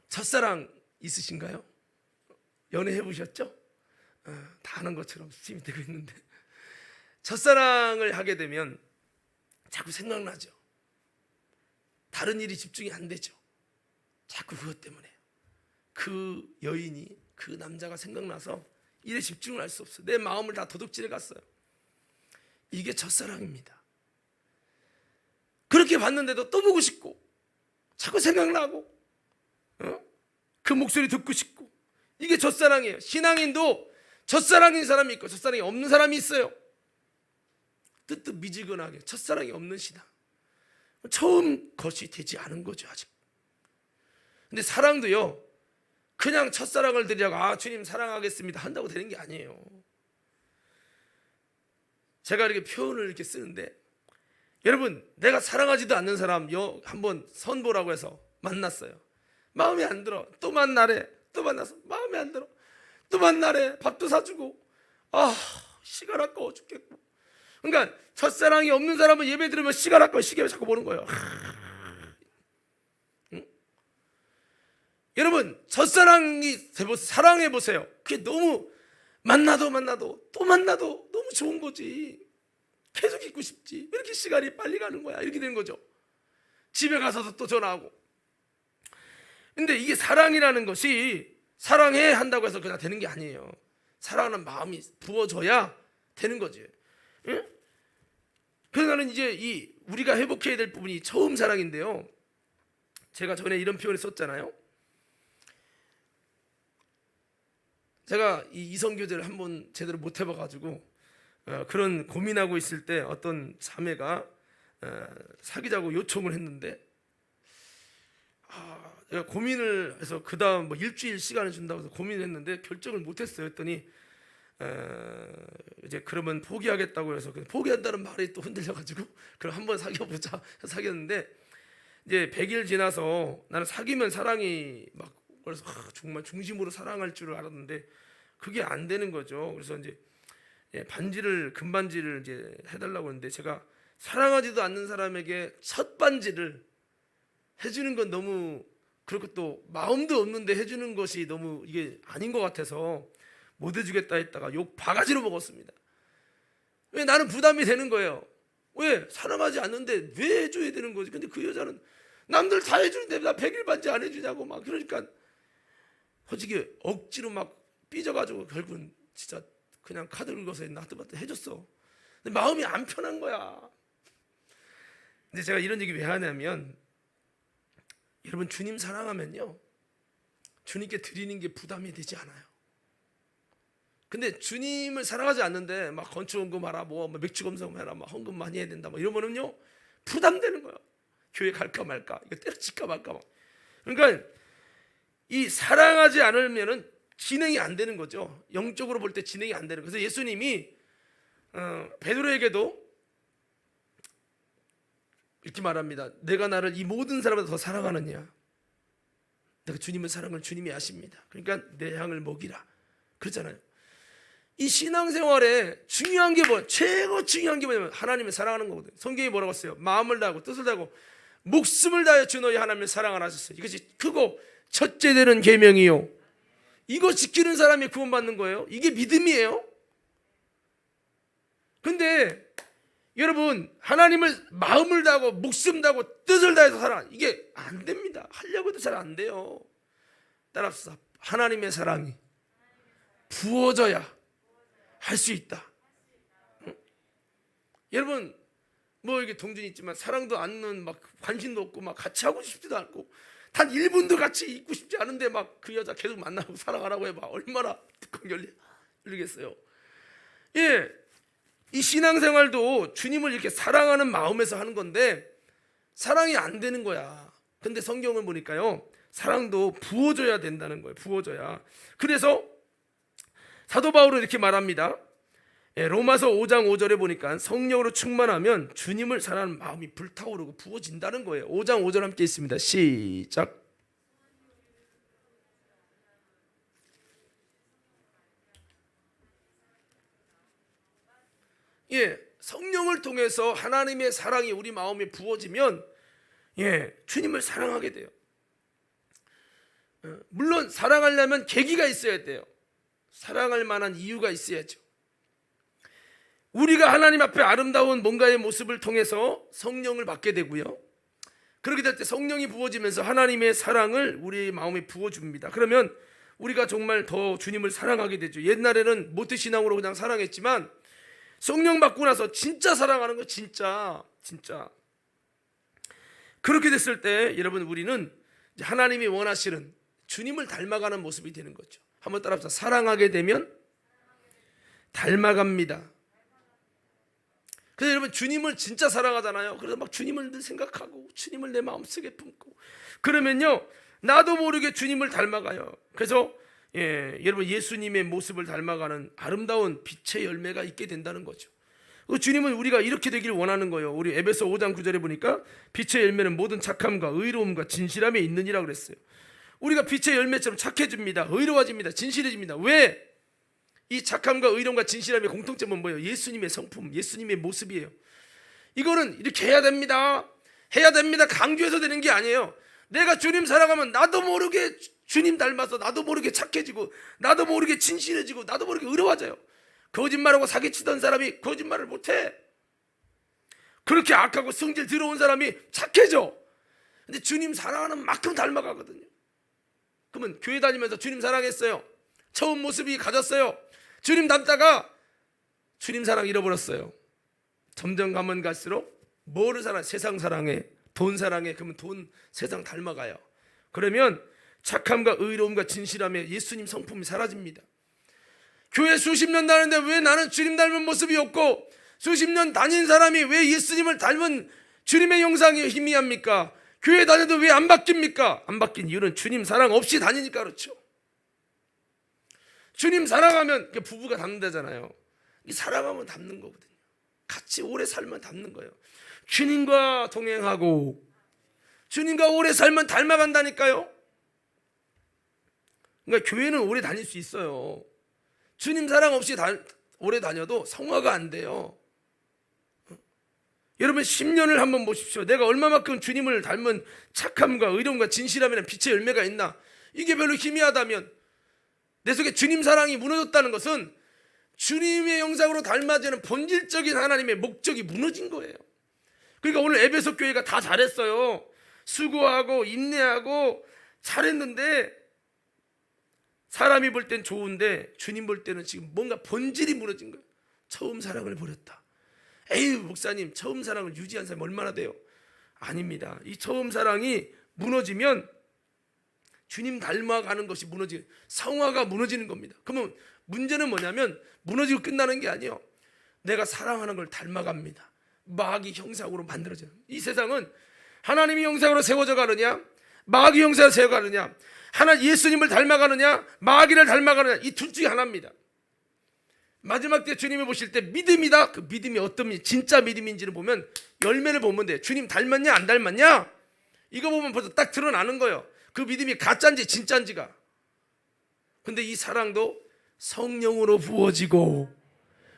첫사랑 있으신가요? 연애해 보셨죠? 다 아는 것처럼 수침이 되고 있는데 첫사랑을 하게 되면 자꾸 생각나죠. 다른 일이 집중이 안 되죠. 자꾸 그것 때문에 그 여인이 그 남자가 생각나서 일에 집중을 할 수 없어요. 내 마음을 다 도둑질해 갔어요. 이게 첫사랑입니다. 그렇게 봤는데도 또 보고 싶고 자꾸 생각나고 그 목소리 듣고 싶고 이게 첫사랑이에요. 신앙인도 첫사랑인 사람이 있고 첫사랑이 없는 사람이 있어요. 뜨뜻미지근하게 첫사랑이 없는 신앙 처음 것이 되지 않은 거죠 아직. 근데 사랑도요 그냥 첫사랑을 드리라고 주님 사랑하겠습니다 한다고 되는 게 아니에요. 제가 이렇게 표현을 이렇게 쓰는데 여러분 내가 사랑하지도 않는 사람 한번 선보라고 해서 만났어요. 마음에 안 들어. 또 만나래. 또 만나서 마음에 안 들어. 또 만나래. 밥도 사주고 시간 아까워 죽겠고. 그러니까 첫사랑이 없는 사람은 예배 들으면 시간 아까워 시계를 자꾸 보는 거예요. 응? 여러분 첫사랑이 사랑해 보세요. 그게 너무 만나도 또 만나도 너무 좋은 거지. 계속 있고 싶지. 왜 이렇게 시간이 빨리 가는 거야. 이렇게 되는 거죠. 집에 가서도 또 전화하고. 근데 이게 사랑이라는 것이 사랑해 한다고 해서 그냥 되는 게 아니에요. 사랑하는 마음이 부어져야 되는 거지. 응? 그래서 나는 이제 이 우리가 회복해야 될 부분이 처음 사랑인데요. 제가 전에 이런 표현을 썼잖아요. 제가 이 이성교제를 한번 제대로 못 해봐가지고 그런 고민하고 있을 때 어떤 자매가 사귀자고 요청을 했는데 제가 고민을 해서 그 다음 뭐 일주일 시간을 준다고 해서 고민을 했는데 결정을 못했어요. 했더니 이제 그러면 포기하겠다고 해서 포기한다는 말이 또 흔들려가지고 그럼 한번 사귀어보자 해서 사귀었는데 이제 100일 지나서 나는 사귀면 사랑이 막 그래서 정말 중심으로 사랑할 줄을 알았는데 그게 안 되는 거죠. 그래서 이제 반지를 금반지를 이제 해달라고 했는데 제가 사랑하지도 않는 사람에게 첫 반지를 해주는 건 너무 그렇고 또 마음도 없는데 해주는 것이 너무 이게 아닌 것 같아서 못 해주겠다 했다가 욕 바가지로 먹었습니다. 왜 나는 부담이 되는 거예요. 왜 사랑하지 않는데 왜 해줘야 되는 거지? 근데 그 여자는 남들 다 해주는데 나 100일 반지 안 해주냐고 막 그러니까 솔직히 억지로 막 삐져가지고 결국은 진짜 그냥 카드 긁어서 나한테 해줬어. 근데 마음이 안 편한 거야. 근데 제가 이런 얘기 왜 하냐면 여러분 주님 사랑하면요 주님께 드리는 게 부담이 되지 않아요. 근데 주님을 사랑하지 않는데 막 건축원금 하라 뭐 맥주 검사금 해라 막 헌금 많이 해야 된다 뭐 이러면은요 부담되는 거야. 교회 갈까 말까 이거 때려칠까 말까 막. 그러니까 이 사랑하지 않으면은 진행이 안 되는 거죠. 영적으로 볼 때 진행이 안 되는 거예요. 그래서 예수님이 베드로에게도 이렇게 말합니다. 내가 나를 이 모든 사람보다 더 사랑하느냐. 내가 주님을 사랑을 주님이 아십니다. 그러니까 내 양을 먹이라. 그렇잖아요. 이 신앙생활에 중요한 게 뭐야? 최고 중요한 게 뭐냐면 하나님을 사랑하는 거거든요. 성경이 뭐라고 했어요? 마음을 다하고 뜻을 다하고 목숨을 다하여 주 너희 하나님을 사랑하라 하셨어요. 이것이 크고 첫째 되는 계명이요. 이거 지키는 사람이 구원받는 거예요. 이게 믿음이에요. 근데 여러분 하나님을 마음을 다하고 목숨 다하고 뜻을 다해서 사랑 이게 안 됩니다. 하려고 해도 잘 안 돼요. 따라서 하나님의 사랑이 부어져야 할 수 있다. 응? 여러분 뭐 이게 동준이 있지만 사랑도 않는 막 관심도 없고 막 같이 하고 싶지도 않고 단 1분도 같이 있고 싶지 않은데 막 그 여자 계속 만나고 사랑하라고 해봐 얼마나 뚜껑 열리겠어요. 예, 이 신앙생활도 주님을 이렇게 사랑하는 마음에서 하는 건데 사랑이 안 되는 거야. 근데 성경을 보니까요 사랑도 부어줘야 된다는 거예요. 부어줘야. 그래서 사도 바울은 이렇게 말합니다. 로마서 5장 5절에 보니까 성령으로 충만하면 주님을 사랑하는 마음이 불타오르고 부어진다는 거예요. 5장 5절 함께 있습니다. 시작. 예, 성령을 통해서 하나님의 사랑이 우리 마음에 부어지면 주님을 사랑하게 돼요. 물론 사랑하려면 계기가 있어야 돼요. 사랑할 만한 이유가 있어야죠. 우리가 하나님 앞에 아름다운 뭔가의 모습을 통해서 성령을 받게 되고요. 그렇게 될 때 성령이 부어지면서 하나님의 사랑을 우리 마음에 부어줍니다. 그러면 우리가 정말 더 주님을 사랑하게 되죠. 옛날에는 모태신앙으로 그냥 사랑했지만 성령 받고 나서 진짜 사랑하는 거 진짜 그렇게 됐을 때 여러분 우리는 하나님이 원하시는 주님을 닮아가는 모습이 되는 거죠. 한번 따라합시다. 사랑하게 되면 닮아갑니다. 그래서 여러분 주님을 진짜 사랑하잖아요. 그래서 막 주님을 늘 생각하고 주님을 내 마음속에 품고 그러면요 나도 모르게 주님을 닮아가요. 그래서 여러분 예수님의 모습을 닮아가는 아름다운 빛의 열매가 있게 된다는 거죠. 주님은 우리가 이렇게 되길 원하는 거예요. 우리 에베소 5장 9절에 보니까 빛의 열매는 모든 착함과 의로움과 진실함에 있느니라 그랬어요. 우리가 빛의 열매처럼 착해집니다. 의로워집니다. 진실해집니다. 왜? 이 착함과 의로움과 진실함의 공통점은 뭐예요? 예수님의 성품, 예수님의 모습이에요. 이거는 이렇게 해야 됩니다. 강조해서 되는 게 아니에요. 내가 주님 사랑하면 나도 모르게 주님 닮아서 나도 모르게 착해지고 나도 모르게 진실해지고 나도 모르게 의로워져요. 거짓말하고 사기치던 사람이 거짓말을 못해. 그렇게 악하고 성질 더러운 사람이 착해져. 근데 주님 사랑하는 만큼 닮아가거든요. 그러면 교회 다니면서 주님 사랑했어요. 처음 모습이 가졌어요. 주님 닮다가 주님 사랑 잃어버렸어요. 점점 가면 갈수록 뭐를 사랑해? 세상 사랑해, 돈 사랑해. 그러면 돈, 세상 닮아가요. 그러면 착함과 의로움과 진실함에 예수님 성품이 사라집니다. 교회 수십 년 다니는데 왜 나는 주님 닮은 모습이 없고, 수십 년 다닌 사람이 왜 예수님을 닮은 주님의 형상이 희미합니까? 교회 다녀도 왜 안 바뀝니까? 안 바뀐 이유는 주님 사랑 없이 다니니까 그렇죠. 주님 사랑하면 부부가 닮는다잖아요. 사랑하면 닮는 거거든요. 같이 오래 살면 닮는 거예요. 주님과 동행하고 주님과 오래 살면 닮아간다니까요. 그러니까 교회는 오래 다닐 수 있어요. 주님 사랑 없이 오래 다녀도 성화가 안 돼요. 여러분 10년을 한번 보십시오. 내가 얼마만큼 주님을 닮은 착함과 의로움과 진실함이라는 빛의 열매가 있나. 이게 별로 희미하다면 내 속에 주님 사랑이 무너졌다는 것은 주님의 형상으로 닮아지는 본질적인 하나님의 목적이 무너진 거예요. 그러니까 오늘 에베소 교회가 다 잘했어요. 수고하고 인내하고 잘했는데 사람이 볼 땐 좋은데 주님 볼 때는 지금 뭔가 본질이 무너진 거예요. 처음 사랑을 버렸다. 에이 목사님, 처음 사랑을 유지한 사람이 얼마나 돼요? 아닙니다. 이 처음 사랑이 무너지면 주님 닮아가는 것이 무너지는, 성화가 무너지는 겁니다. 그러면 문제는 뭐냐면 무너지고 끝나는 게 아니에요. 내가 사랑하는 걸 닮아갑니다. 마귀 형상으로 만들어져요. 이 세상은 하나님이 형상으로 세워져 가느냐, 마귀 형상으로 세워가느냐, 하나 예수님을 닮아가느냐, 마귀를 닮아가느냐, 이 둘 중에 하나입니다. 마지막 때 주님을 보실 때 믿음이다. 그 믿음이 어떤 믿음, 진짜 믿음인지를 보면 열매를 보면 돼. 주님 닮았냐 안 닮았냐, 이거 보면 벌써 딱 드러나는 거예요. 그 믿음이 가짜인지 진짜인지가. 근데 이 사랑도 성령으로 부어지고,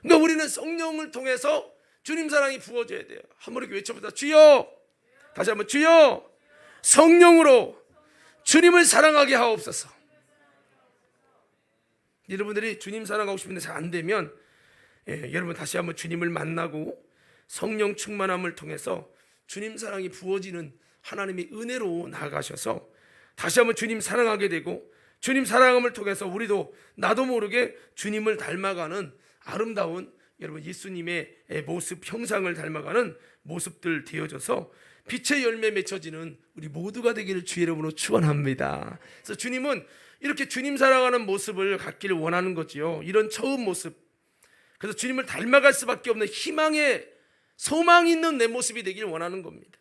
그러니까 우리는 성령을 통해서 주님 사랑이 부어져야 돼요. 한번 이렇게 외쳐보자. 주여. 다시 한번 주여. 성령으로 주님을 사랑하게 하옵소서. 여러분들이 주님 사랑하고 싶은데 잘 안 되면 여러분 다시 한번 주님을 만나고 성령 충만함을 통해서 주님 사랑이 부어지는 하나님의 은혜로 나아가셔서 다시 한번 주님 사랑하게 되고, 주님 사랑함을 통해서 우리도 나도 모르게 주님을 닮아가는 아름다운 여러분 예수님의 모습, 형상을 닮아가는 모습들 되어져서 빛의 열매 맺혀지는 우리 모두가 되기를 주의 이름으로 축원합니다. 그래서 주님은 이렇게 주님 사랑하는 모습을 갖기를 원하는 거지요. 이런 처음 모습. 그래서 주님을 닮아갈 수밖에 없는 희망의 소망이 있는 내 모습이 되기를 원하는 겁니다.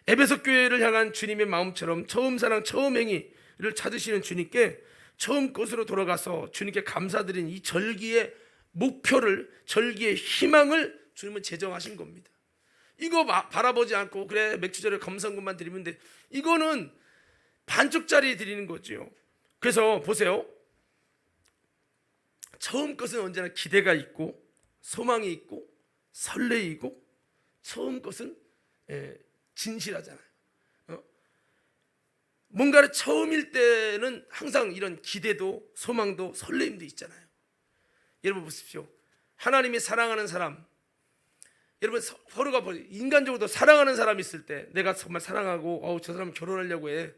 에베소 교회를 향한 주님의 마음처럼 처음 사랑, 처음 행위를 찾으시는 주님께 처음 곳으로 돌아가서 주님께 감사드린 이 절기의 목표를, 절기의 희망을 주님은 제정하신 겁니다. 이거 바라보지 않고 그래 맥주절에 검성금만 드리면 돼, 이거는 반쪽짜리 드리는 거죠. 그래서 보세요. 처음 것은 언제나 기대가 있고 소망이 있고 설레이고, 처음 것은 진실하잖아요. 뭔가를 처음일 때는 항상 이런 기대도 소망도 설레임도 있잖아요. 여러분 보십시오. 하나님이 사랑하는 사람, 여러분 서로가 인간적으로도 사랑하는 사람이 있을 때 내가 정말 사랑하고 저 사람 결혼하려고 해,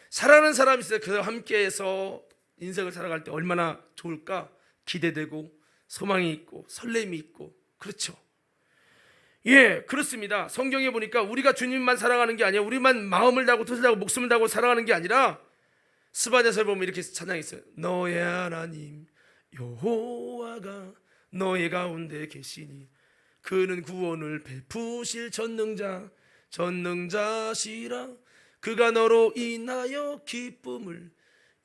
사랑하는 사람이 있을 때 그 사람 함께해서 인생을 살아갈 때 얼마나 좋을까, 기대되고 소망이 있고 설렘이 있고. 그렇죠. 예, 그렇습니다. 성경에 보니까 우리가 주님만 사랑하는 게 아니라 우리만 마음을 다하고 뜻을 다하고 목숨을 다하고 사랑하는 게 아니라 스바냐서에 보면 이렇게 찬양이 있어요. 너의 하나님 여호와가 너의 가운데 계시니 그는 구원을 베푸실 전능자시라. 그가 너로 인하여 기쁨을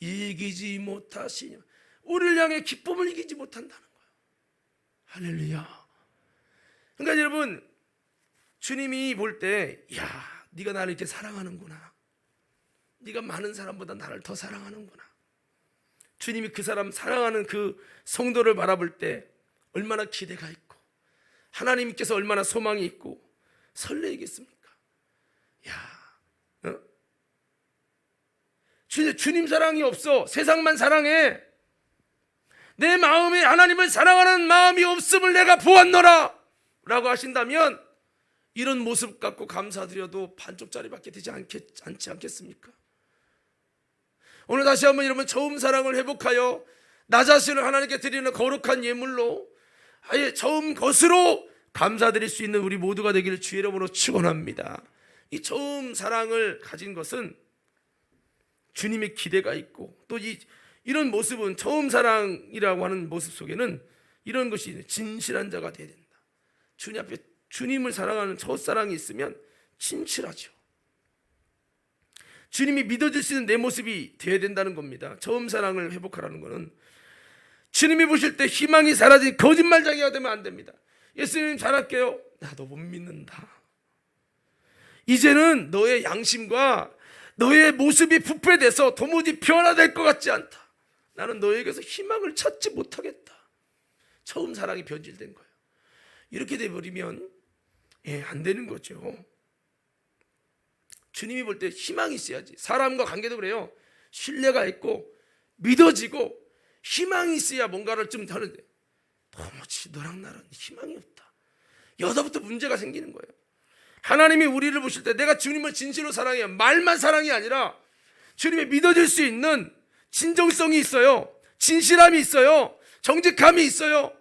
이기지 못하시냐. 우리를 향해 기쁨을 이기지 못한다는 거예요. 할렐루야. 그러니까 여러분, 주님이 볼 때, 야, 네가 나를 이렇게 사랑하는구나, 네가 많은 사람보다 나를 더 사랑하는구나. 주님이 그 사람 사랑하는 그 성도를 바라볼 때 얼마나 기대가 있고 하나님께서 얼마나 소망이 있고 설레이겠습니까? 야, 주님 사랑이 없어, 세상만 사랑해, 내 마음에 하나님을 사랑하는 마음이 없음을 내가 보았노라 라고 하신다면 이런 모습 갖고 감사드려도 반쪽짜리밖에 되지 않지 않겠습니까? 오늘 다시 한번 여러분 처음 사랑을 회복하여 나 자신을 하나님께 드리는 거룩한 예물로, 아예 처음 것으로 감사드릴 수 있는 우리 모두가 되기를 주의 이름으로 축원합니다. 이 처음 사랑을 가진 것은 주님의 기대가 있고, 또 이런 모습은, 처음 사랑이라고 하는 모습 속에는 이런 것이 진실한 자가 되어야 된다. 주님 앞에 주님을 사랑하는 첫사랑이 있으면 진실하죠. 주님이 믿어질 수 있는 내 모습이 되어야 된다는 겁니다. 처음 사랑을 회복하라는 것은 주님이 보실 때 희망이 사라진 거짓말쟁이가 되면 안 됩니다. 예수님 잘할게요. 나도 못 믿는다. 이제는 너의 양심과 너의 모습이 부패돼서 도무지 변화될 것 같지 않다. 나는 너에게서 희망을 찾지 못하겠다. 처음 사랑이 변질된 거예요. 이렇게 돼버리면 안 되는 거죠. 주님이 볼 때 희망이 있어야지. 사람과 관계도 그래요. 신뢰가 있고 믿어지고 희망이 있어야 뭔가를 좀 다른데, 도무지 너랑 나랑 희망이 없다. 여기서부터 문제가 생기는 거예요. 하나님이 우리를 보실 때 내가 주님을 진실로 사랑해요. 말만 사랑이 아니라 주님이 믿어질 수 있는 진정성이 있어요. 진실함이 있어요. 정직함이 있어요.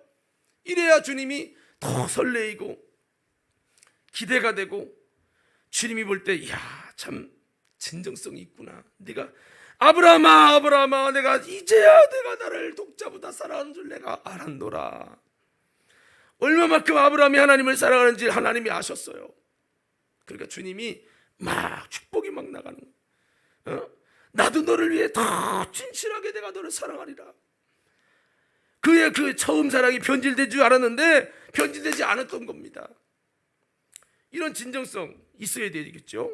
이래야 주님이 더 설레이고 기대가 되고, 주님이 볼 때 이야 참 진정성이 있구나. 네가 아브라함아 내가 이제야 내가 나를 독자보다 사랑하는 줄 내가 알았노라. 얼마만큼 아브라함이 하나님을 사랑하는지 하나님이 아셨어요. 그러니까 주님이 막 축복이 막 나가는 거예요. 나도 너를 위해 더 진실하게 내가 너를 사랑하리라. 그의 그 처음 사랑이 변질된 줄 알았는데 변질되지 않았던 겁니다. 이런 진정성 있어야 되겠죠.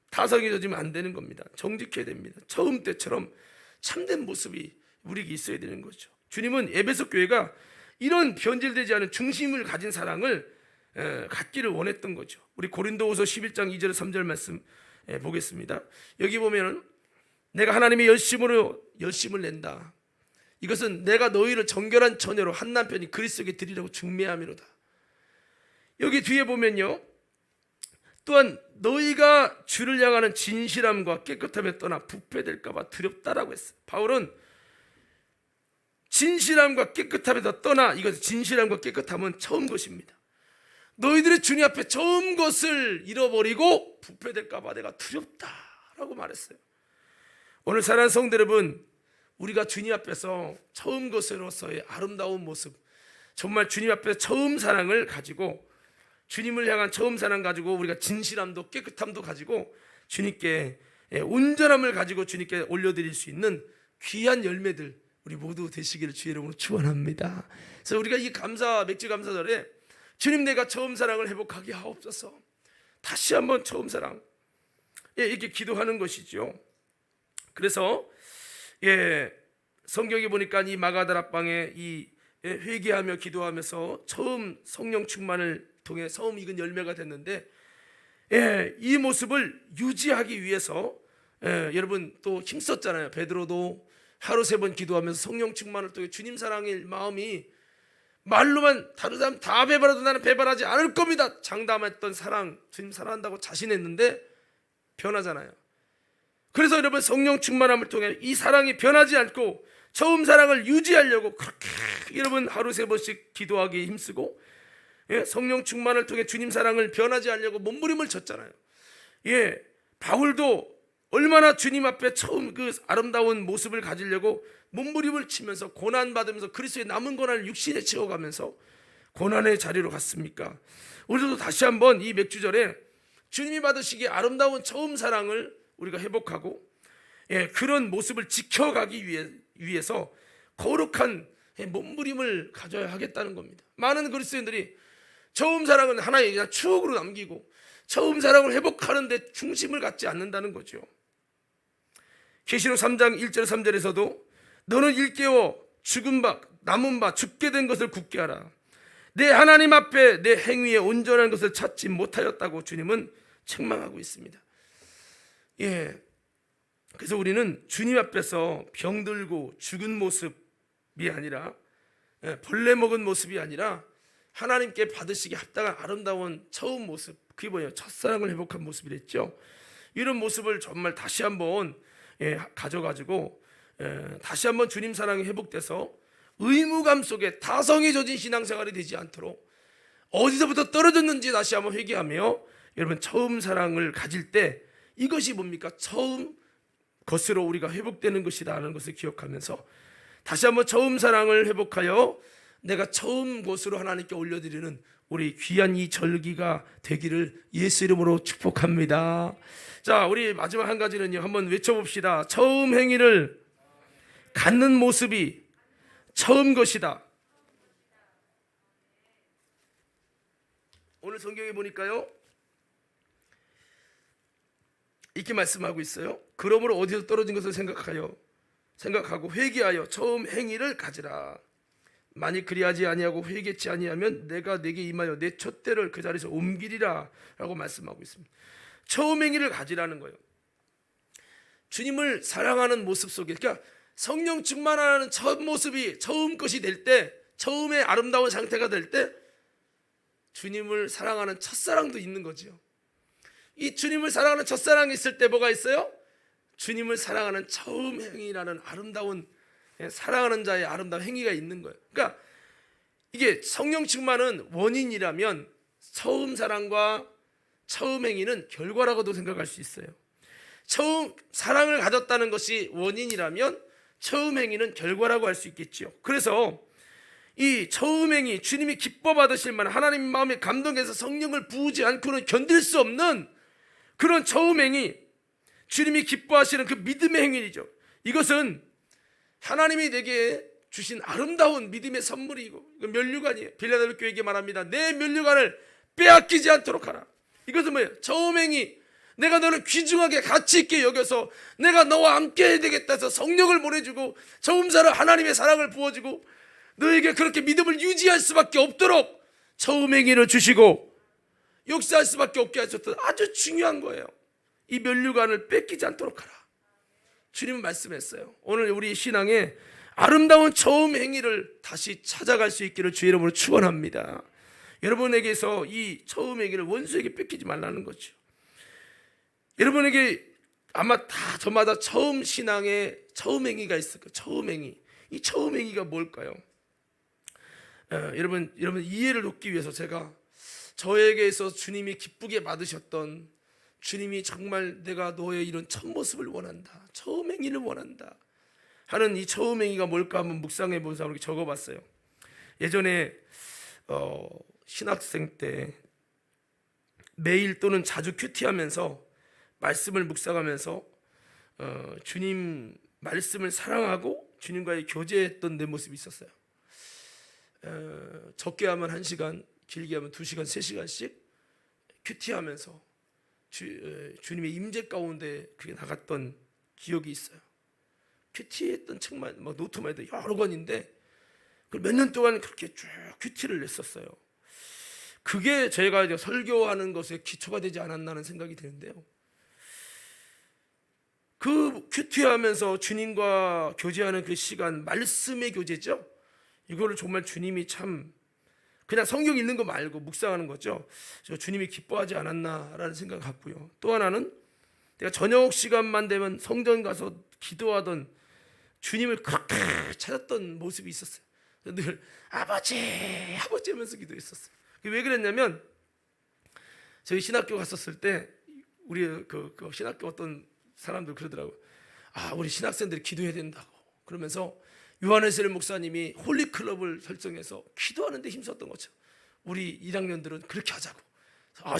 다성이 젖으면 안 되는 겁니다. 정직해야 됩니다. 처음 때처럼 참된 모습이 우리에게 있어야 되는 거죠. 주님은 에베소 교회가 이런 변질되지 않은 중심을 가진 사랑을 갖기를 원했던 거죠. 우리 고린도후서 11장 2절 3절 말씀 보겠습니다. 여기 보면은 내가 하나님의 열심을 낸다. 이것은 내가 너희를 정결한 처녀로 한 남편이 그리스도에게 드리라고 중매함이로다. 여기 뒤에 보면요, 또한 너희가 주를 향하는 진실함과 깨끗함에 떠나 부패될까 봐 두렵다라고 했어요. 바울은 진실함과 깨끗함에서 떠나, 이것은 진실함과 깨끗함은 처음 것입니다. 너희들이 주님 앞에 처음 것을 잃어버리고 부패될까 봐 내가 두렵다라고 말했어요. 오늘 사랑하는 성도 여러분, 우리가 주님 앞에서 처음 것으로서의 아름다운 모습, 정말 주님 앞에서 처음 사랑을 가지고, 주님을 향한 처음 사랑 가지고 우리가 진실함도 깨끗함도 가지고 주님께 온전함을 가지고 주님께 올려드릴 수 있는 귀한 열매들 우리 모두 되시기를 주의 이름으로 축원합니다. 그래서 우리가 이 맥주 감사절에 주님 내가 처음 사랑을 회복하게 하옵소서, 다시 한번 처음 사랑 이렇게 기도하는 것이죠. 그래서 성경에 보니까 이 마가다락방에 이 회개하며 기도하면서 처음 성령 충만을 통해 처음 익은 열매가 됐는데, 이 모습을 유지하기 위해서 여러분 또 힘썼잖아요. 베드로도 하루 3번 기도하면서 성령 충만을 통해 주님 사랑의 마음이 말로만 다른 사람 다 배발해도 나는 배발하지 않을 겁니다. 장담했던 사랑, 주님 사랑한다고 자신했는데 변하잖아요. 그래서 여러분 성령 충만함을 통해 이 사랑이 변하지 않고 처음 사랑을 유지하려고 그렇게 여러분 하루 3번씩 기도하기에 힘쓰고, 성령 충만을 통해 주님 사랑을 변하지 않으려고 몸부림을 쳤잖아요. 바울도 얼마나 주님 앞에 처음 그 아름다운 모습을 가지려고 몸부림을 치면서 고난받으면서 그리스도의 남은 고난을 육신에 채워가면서 고난의 자리로 갔습니까? 우리도 다시 한번 이 맥주절에 주님이 받으시기에 아름다운 처음 사랑을 우리가 회복하고, 그런 모습을 지켜가기 위해서 거룩한 몸부림을 가져야 하겠다는 겁니다. 많은 그리스도인들이 처음 사랑은 하나의 그냥 추억으로 남기고 처음 사랑을 회복하는 데 중심을 갖지 않는다는 거죠. 계시록 3장 1절 3절에서도 너는 일깨워 죽은 바 남은 바 죽게 된 것을 굳게 하라. 내 하나님 앞에 내 행위에 온전한 것을 찾지 못하였다고 주님은 책망하고 있습니다. 그래서 우리는 주님 앞에서 병들고 죽은 모습이 아니라, 벌레 먹은 모습이 아니라 하나님께 받으시기 합당한 아름다운 처음 모습, 그게 뭐예요? 첫사랑을 회복한 모습이랬죠. 이런 모습을 정말 다시 한번 가져가지고 다시 한번 주님 사랑이 회복돼서 의무감 속에 다성이 젖은 신앙생활이 되지 않도록 어디서부터 떨어졌는지 다시 한번 회개하며 여러분 처음 사랑을 가질 때 이것이 뭡니까? 처음 것으로 우리가 회복되는 것이라는 것을 기억하면서 다시 한번 처음 사랑을 회복하여 내가 처음 것으로 하나님께 올려드리는 우리 귀한 이 절기가 되기를 예수 이름으로 축복합니다. 자, 우리 마지막 한 가지는요, 한번 외쳐봅시다. 처음 행위를 갖는 모습이 처음 것이다. 오늘 성경에 보니까요, 이렇게 말씀하고 있어요. 그러므로 어디서 떨어진 것을 생각하고 회개하여 처음 행위를 가지라. 만일 그리하지 아니하고 회개치 아니하면 내가 내게 임하여 내 촛대를 그 자리에서 옮기리라 라고 말씀하고 있습니다. 처음 행위를 가지라는 거예요. 주님을 사랑하는 모습 속에, 그러니까 성령 충만하는 첫 모습이 처음 것이 될 때, 처음의 아름다운 상태가 될 때 주님을 사랑하는 첫사랑도 있는 거죠. 이 주님을 사랑하는 첫사랑이 있을 때 뭐가 있어요? 주님을 사랑하는 처음 행위라는 아름다운, 사랑하는 자의 아름다운 행위가 있는 거예요. 그러니까 이게 성령 충만은 원인이라면 처음 사랑과 처음 행위는 결과라고도 생각할 수 있어요. 처음 사랑을 가졌다는 것이 원인이라면 처음 행위는 결과라고 할 수 있겠죠. 그래서 이 처음 행위, 주님이 기뻐 받으실 만한, 하나님 마음에 감동해서 성령을 부으지 않고는 견딜 수 없는 그런 처음 행위, 주님이 기뻐하시는 그 믿음의 행위이죠. 이것은 하나님이 내게 주신 아름다운 믿음의 선물이고 면류관이에요. 빌라델비아 교회에게 말합니다. 내 면류관을 빼앗기지 않도록 하라. 이것은 뭐예요? 처음 행위. 내가 너를 귀중하게 가치 있게 여겨서 내가 너와 함께 해야 되겠다 해서 성령을 보내주고 처음 사랑 하나님의 사랑을 부어주고 너에게 그렇게 믿음을 유지할 수밖에 없도록 처음 행위를 주시고 역사할 수밖에 없게 하셨던 아주 중요한 거예요. 이 면류관을 뺏기지 않도록 하라. 주님은 말씀했어요. 오늘 우리 신앙에 아름다운 처음 행위를 다시 찾아갈 수 있기를 주의 이름으로 축원합니다. 여러분에게서 이 처음 행위를 원수에게 뺏기지 말라는 거죠. 여러분에게 아마 다 저마다 처음 신앙에 처음 행위가 있을 거예요. 처음 행위. 이 처음 행위가 뭘까요? 여러분 이해를 돕기 위해서 제가 저에게서 주님이 기쁘게 받으셨던, 주님이 정말 내가 너의 이런 첫 모습을 원한다, 처음 행위를 원한다 하는 이 처음 행위가 뭘까 한번 묵상해 본 사람에게 적어봤어요. 예전에 신학생 때 매일 또는 자주 큐티하면서 말씀을 묵상하면서 주님 말씀을 사랑하고 주님과의 교제했던 내 모습이 있었어요. 적게 하면 1시간, 길게 하면 2시간, 3시간씩 큐티하면서 주님의 임재 가운데 그게 나갔던 기억이 있어요. 큐티했던 책만 막 노트만 해도 여러 권인데 몇 년 동안 그렇게 쭉 큐티를 냈었어요. 그게 제가 이제 설교하는 것에 기초가 되지 않았나는 생각이 드는데요. 그 큐티하면서 주님과 교제하는 그 시간, 말씀의 교제죠. 이거를 정말 주님이 참 그냥 성경 읽는 거 말고 묵상하는 거죠. 주님이 기뻐하지 않았나라는 생각을 갖고요. 또 하나는 내가 저녁 시간만 되면 성전 가서 기도하던 주님을 그렇게 찾았던 모습이 있었어요. 늘 아버지 하면서 기도했었어요. 왜 그랬냐면 저희 신학교 갔었을 때 우리 그 신학교 어떤 사람들 그러더라고요. 우리 신학생들이 기도해야 된다고. 그러면서 요한에셀 목사님이 홀리클럽을 설정해서 기도하는 데 힘썼던 거죠. 우리 1학년들은 그렇게 하자고.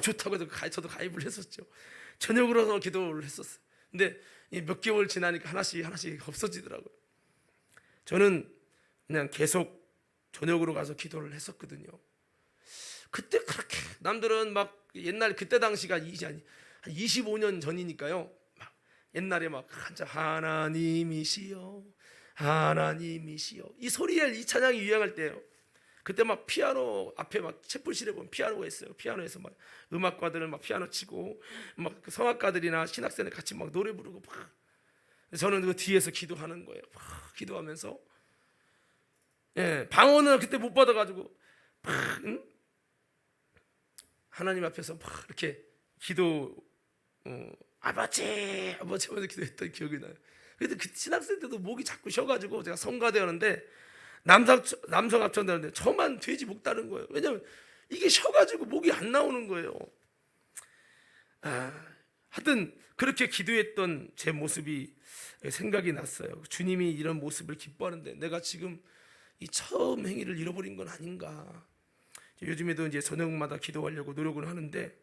좋다고 해서 저도 가입을 했었죠. 저녁으로 기도를 했었어요. 근데 몇 개월 지나니까 하나씩 없어지더라고요. 저는 그냥 계속 저녁으로 가서 기도를 했었거든요. 그때 그렇게 남들은 막 옛날 그때 당시가 한 25년 전이니까요. 막 옛날에 막 하나님이시여 이 소리에 이 찬양이 유행할 때예요. 그때 막 피아노 앞에 막 채플실에 보면 피아노가 있어요. 피아노에서 막 음악가들은 막 피아노 치고 막 성악가들이나 신학생들 같이 막 노래 부르고 막 저는 그 뒤에서 기도하는 거예요. 막 기도하면서 방언을 그때 못 받아가지고 막 하나님 앞에서 막 이렇게 기도 아버지 하면서 기도했던 기억이 나요. 그래도 그 신학생 때도 목이 자꾸 쉬어가지고 제가 성가대하는데 남성 합창단인데 저만 돼지 목 따는 거예요. 왜냐면 이게 쉬어가지고 목이 안 나오는 거예요. 하여튼 그렇게 기도했던 제 모습이 생각이 났어요. 주님이 이런 모습을 기뻐하는데 내가 지금 이 처음 행위를 잃어버린 건 아닌가. 요즘에도 이제 저녁마다 기도하려고 노력을 하는데,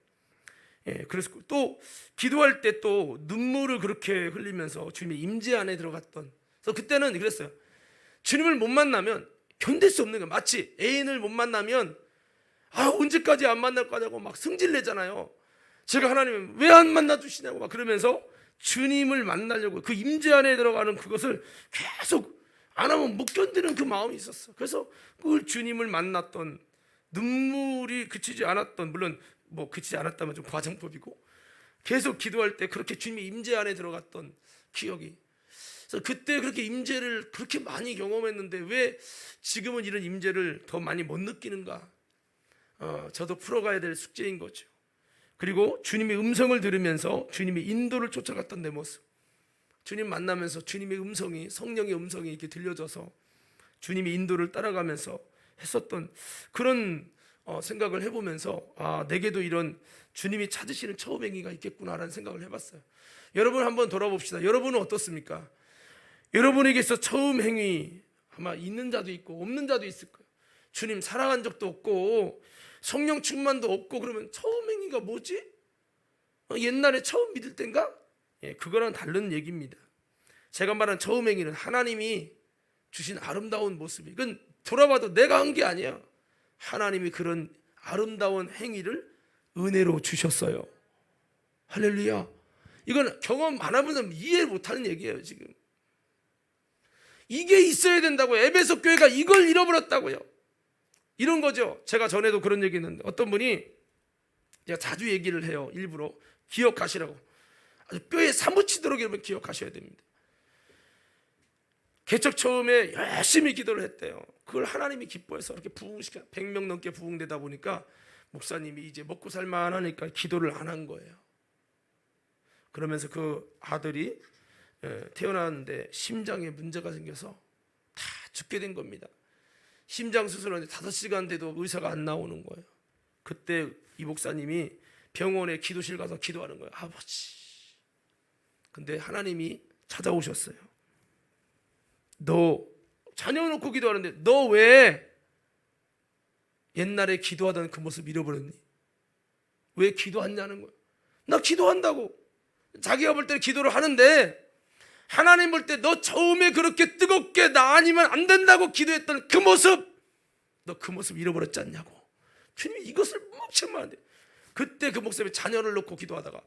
그래서 또 기도할 때 또 눈물을 그렇게 흘리면서 주님의 임재 안에 들어갔던. 그래서 그때는 그랬어요. 주님을 못 만나면 견딜 수 없는 거예요. 마치 애인을 못 만나면 언제까지 안 만날 거냐고 막 승질내잖아요. 제가 하나님은 왜 안 만나 주시냐고 막 그러면서 주님을 만나려고 그 임재 안에 들어가는 그것을 계속 안 하면 못 견디는 그 마음이 있었어. 그래서 그 주님을 만났던 눈물이 그치지 않았던, 물론 뭐 그치지 않았다면 좀 과장법이고, 계속 기도할 때 그렇게 주님의 임재 안에 들어갔던 기억이. 그래서 그때 그렇게 임재를 그렇게 많이 경험했는데 왜 지금은 이런 임재를 더 많이 못 느끼는가? 저도 풀어가야 될 숙제인 거죠. 그리고 주님의 음성을 들으면서 주님의 인도를 쫓아갔던 내 모습, 주님 만나면서 주님의 음성이, 성령의 음성이 이렇게 들려져서 주님의 인도를 따라가면서 했었던 그런 생각을 해보면서 내게도 이런 주님이 찾으시는 처음 행위가 있겠구나라는 생각을 해봤어요. 여러분 한번 돌아봅시다. 여러분은 어떻습니까? 여러분에게서 처음 행위 아마 있는 자도 있고 없는 자도 있을 거예요. 주님 사랑한 적도 없고 성령 충만도 없고, 그러면 처음 행위가 뭐지? 옛날에 처음 믿을 땐가? 그거랑 다른 얘기입니다. 제가 말한 처음 행위는 하나님이 주신 아름다운 모습이, 이건 돌아봐도 내가 한 게 아니야. 하나님이 그런 아름다운 행위를 은혜로 주셨어요. 할렐루야. 이건 경험 안 하면 이해 못하는 얘기예요. 지금 이게 있어야 된다고요. 에베소 교회가 이걸 잃어버렸다고요. 이런 거죠. 제가 전에도 그런 얘기 했는데 어떤 분이, 제가 자주 얘기를 해요. 일부러 기억하시라고. 아주 뼈에 사무치도록 여러분 기억하셔야 됩니다. 개척 처음에 열심히 기도를 했대요. 그걸 하나님이 기뻐해서 이렇게 부흥시켜 100명 넘게 부흥되다 보니까 목사님이 이제 먹고 살만하니까 기도를 안 한 거예요. 그러면서 그 아들이 태어났는데 심장에 문제가 생겨서 다 죽게 된 겁니다. 심장 수술하는데 5시간 돼도 의사가 안 나오는 거예요. 그때 이 목사님이 병원에 기도실 가서 기도하는 거예요. 아버지. 근데 하나님이 찾아오셨어요. 너 자녀 놓고 기도하는데 너 왜 옛날에 기도하던 그 모습 잃어버렸니? 왜 기도하냐는 거예요. 나 기도한다고. 자기가 볼 때는 기도를 하는데 하나님 볼 때 너 처음에 그렇게 뜨겁게 나 아니면 안 된다고 기도했던 그 모습, 너 그 모습 잃어버렸지 않냐고. 주님이 이것을 멈추면 말한대. 그때 그 목사님이 자녀를 놓고 기도하다가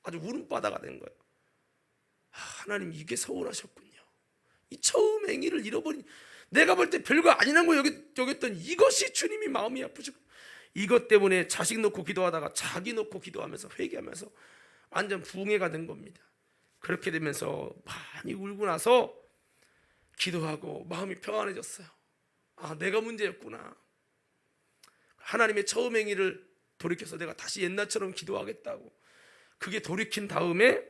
아주 울음바다가 된 거예요. 하나님 이게 서운하셨군요. 이 처음 행위를 잃어버린, 내가 볼 때 별거 아니란 거 여겼던 이것이 주님이 마음이 아프시고, 이것 때문에 자식 놓고 기도하다가 자기 놓고 기도하면서 회개하면서 완전 붕해가 된 겁니다. 그렇게 되면서 많이 울고 나서 기도하고 마음이 평안해졌어요. 내가 문제였구나. 하나님의 처음 행위를 돌이켜서 내가 다시 옛날처럼 기도하겠다고. 그게 돌이킨 다음에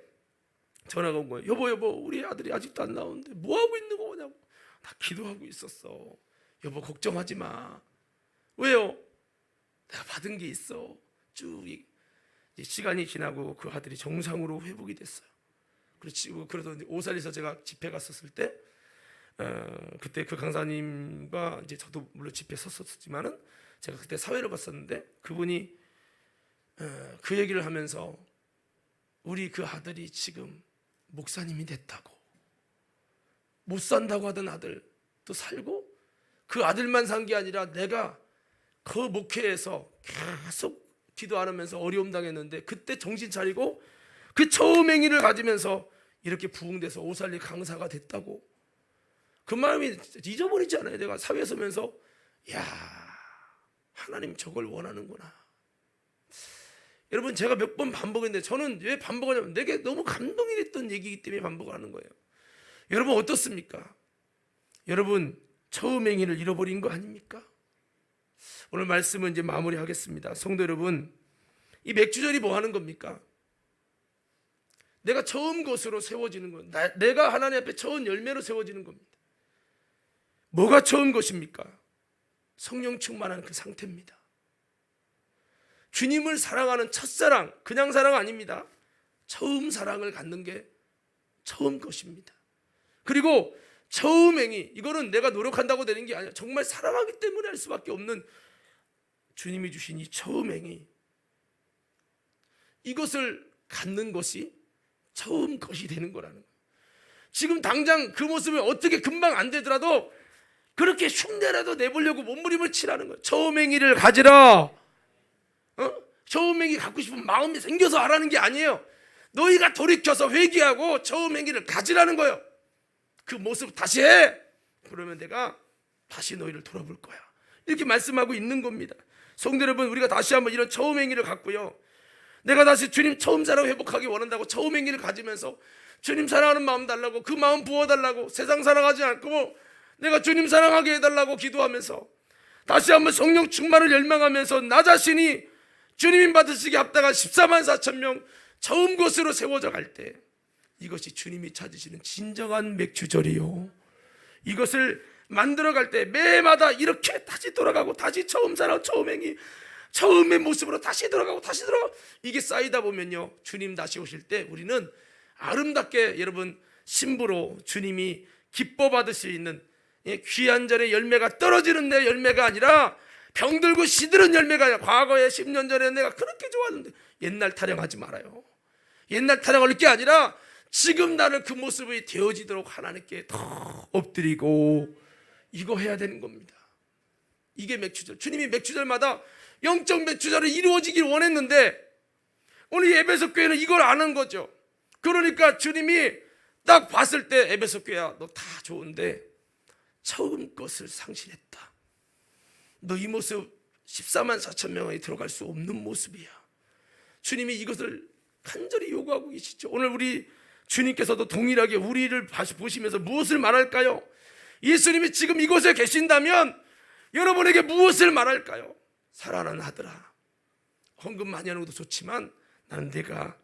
전화가 온 거예요. 여보 우리 아들이 아직도 안 나오는데 뭐하고 있는 거냐고. 나 기도하고 있었어. 여보 걱정하지 마. 왜요? 내가 받은 게 있어. 쭉 시간이 지나고 그 아들이 정상으로 회복이 됐어요. 그래서 오살리에서 제가 집회 갔었을 때 그때 그 강사님과 이제 저도 물론 집회 섰었지만은 제가 그때 사회를 봤었는데 그분이 그 얘기를 하면서 우리 그 아들이 지금 목사님이 됐다고, 못 산다고 하던 아들 또 살고, 그 아들만 산 게 아니라 내가 그 목회에서 계속 기도 안 하면서 어려움 당했는데 그때 정신 차리고 그 처음 행위를 가지면서 이렇게 부흥돼서 오살리 강사가 됐다고. 그 마음이 잊어버리지 않아요. 내가 사회에 서면서 야, 하나님 저걸 원하는구나. 여러분 제가 몇 번 반복했는데 저는 왜 반복하냐면 내게 너무 감동이 됐던 얘기이기 때문에 반복을 하는 거예요. 여러분 어떻습니까? 여러분 처음 행위를 잃어버린 거 아닙니까? 오늘 말씀은 이제 마무리하겠습니다. 성도 여러분, 이 맥주절이 뭐 하는 겁니까? 내가 처음 것으로 세워지는 건, 내가 하나님 앞에 처음 열매로 세워지는 겁니다. 뭐가 처음 것입니까? 성령 충만한 그 상태입니다. 주님을 사랑하는 첫사랑, 그냥 사랑 아닙니다. 처음 사랑을 갖는 게 처음 것입니다. 그리고 처음 행위, 이거는 내가 노력한다고 되는 게 아니라 정말 사랑하기 때문에 할 수밖에 없는 주님이 주신 이 처음 행위, 이것을 갖는 것이 처음 것이 되는 거라는 거예요. 지금 당장 그 모습을 어떻게 금방 안 되더라도 그렇게 흉내라도 내보려고 몸부림을 치라는 거예요. 처음 행위를 가지라. 처음 행위 갖고 싶은 마음이 생겨서 하라는 게 아니에요. 너희가 돌이켜서 회개하고 처음 행위를 가지라는 거예요. 그 모습 다시 해. 그러면 내가 다시 너희를 돌아볼 거야. 이렇게 말씀하고 있는 겁니다. 성도 여러분, 우리가 다시 한번 이런 처음 행위를 갖고요, 내가 다시 주님 처음 사랑 회복하기 원한다고 처음 행위를 가지면서 주님 사랑하는 마음 달라고, 그 마음 부어달라고, 세상 사랑하지 않고 내가 주님 사랑하게 해달라고 기도하면서 다시 한번 성령 충만을 열망하면서 나 자신이 주님 받으시기 합당한 14만 4천 명 처음 것으로 세워져 갈 때, 이것이 주님이 찾으시는 진정한 맥주절이요, 이것을 만들어갈 때 매마다 이렇게 다시 돌아가고 다시 처음 사랑, 처음 행위, 처음의 모습으로 다시 돌아가고 다시 돌아가고, 이게 쌓이다 보면요, 주님 다시 오실 때 우리는 아름답게, 여러분, 신부로 주님이 기뻐 받을 수 있는 귀한 절의 열매가 떨어지는 내 열매가 아니라 병들고 시드는 열매가 아니라, 과거에 10년 전에 내가 그렇게 좋았는데, 옛날 타령하지 말아요. 옛날 타령할 게 아니라 지금 나를 그 모습이 되어지도록 하나님께 더 엎드리고, 이거 해야 되는 겁니다. 이게 맥주절. 주님이 맥주절마다 영적 맥주절이 이루어지길 원했는데 오늘 에베소 교회는 이걸 아는 거죠. 그러니까 주님이 딱 봤을 때, 에베소 교회야, 너 다 좋은데 처음 것을 상실했다. 너 이 모습 14만 4천 명에 들어갈 수 없는 모습이야. 주님이 이것을 간절히 요구하고 계시죠. 오늘 우리 주님께서도 동일하게 우리를 보시면서 무엇을 말할까요? 예수님이 지금 이곳에 계신다면 여러분에게 무엇을 말할까요? 사랑하는 아들아, 헌금 많이 하는 것도 좋지만 나는 네가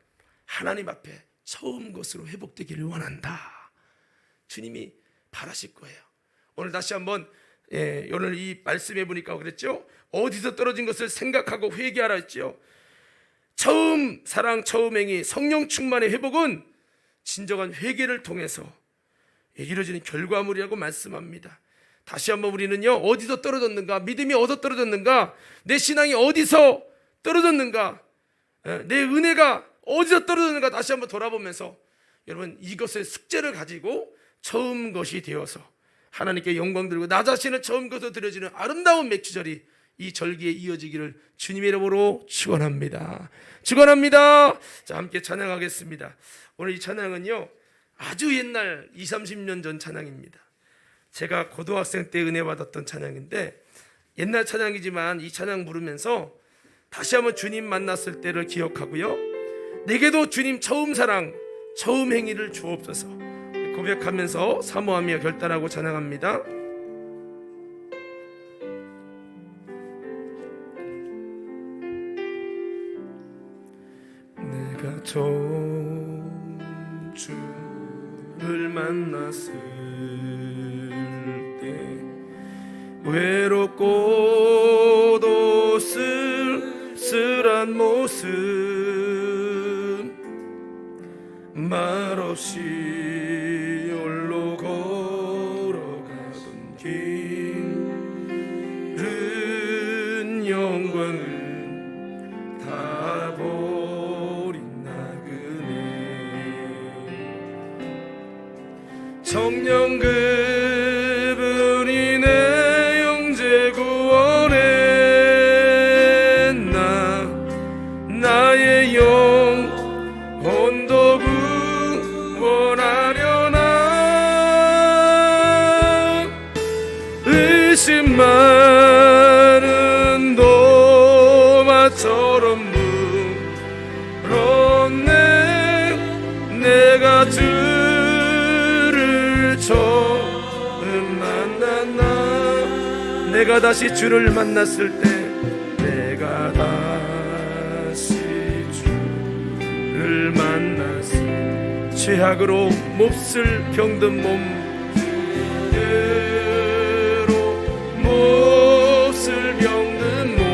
하나님 앞에 처음 것으로 회복되기를 원한다. 주님이 바라실 거예요. 오늘 다시 한번, 오늘 이 말씀해 보니까 그랬죠. 어디서 떨어진 것을 생각하고 회개하라 했죠. 처음 사랑, 처음 행위, 성령 충만의 회복은 진정한 회개를 통해서 이루어지는 결과물이라고 말씀합니다. 다시 한번 우리는요, 어디서 떨어졌는가, 믿음이 어디서 떨어졌는가, 내 신앙이 어디서 떨어졌는가, 내 은혜가 어디서 떨어졌는가 다시 한번 돌아보면서, 여러분, 이것의 숙제를 가지고 처음 것이 되어서 하나님께 영광 드리고 나 자신을 처음 것으로 드려지는 아름다운 맥주절이 이 절기에 이어지기를 주님의 이름으로 축원합니다. 축원합니다. 자, 함께 찬양하겠습니다. 오늘 이 찬양은요, 아주 옛날 20, 30년 전 찬양입니다. 제가 고등학생 때 은혜 받았던 찬양인데, 옛날 찬양이지만 이 찬양 부르면서 다시 한번 주님 만났을 때를 기억하고요, 내게도 주님 처음 사랑, 처음 행위를 주옵소서 고백하면서 사모하며 결단하고 찬양합니다. 내가 처음 주를 만났을 때 외롭고도 쓸쓸한 모습, 말없이 홀로 걸어가던 길은 영광을 다 버린 나그네. 정녕 그분이 내 영재 구원했나, 나의 영혼도 구원하려나. 의심 많은 도마처럼 물었네. 내가 주를 처음 만났나. 내가 다시 주를 만났을 때, 내가 다시 주를 만났을 때, 죄악으로 몹쓸 병든 몸 그대로, 몹쓸 병든 몸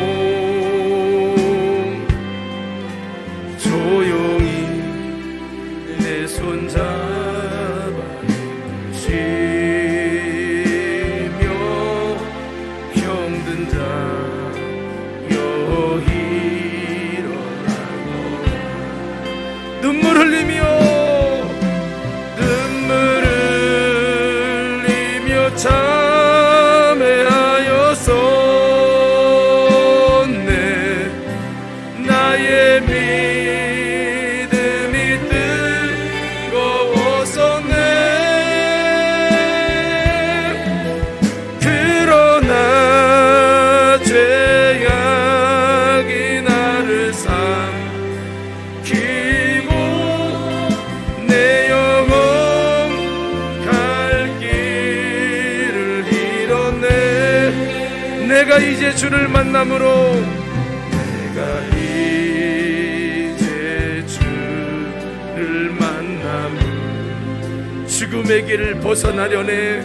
내가 이제 주를 만남으로 내가 이제 주를 만남으로 죽음의 길을 벗어나려네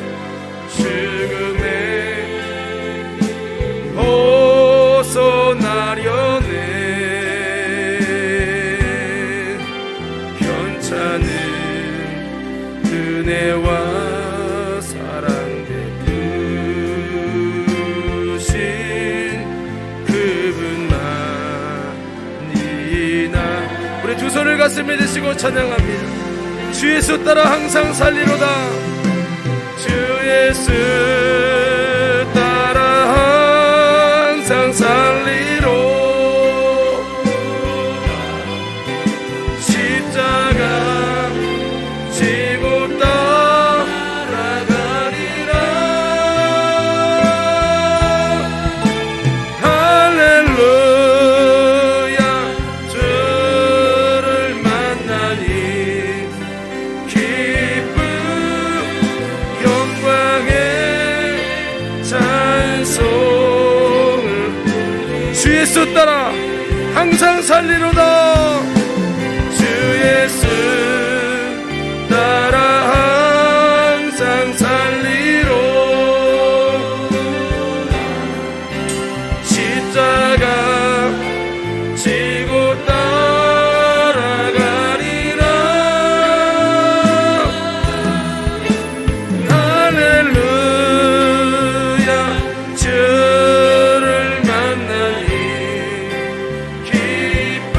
죽음의 벗어나려네 편찮은 은혜와 사랑 베푸신 그분만이나 우리 두 손을 가슴에 대시고 찬양합니다. 주 예수 따라 항상 살리로다 주 예수 따라 항상 살리로 십자가 지고 따라가리라 할렐루야 주를 만나니 기쁨 영광의 찬송을 주 예수 따라 항상 살리로다 주 예수 따라 항상 살리로 십자가 지고 따라가리라 할렐루야 주를 만나니 기쁨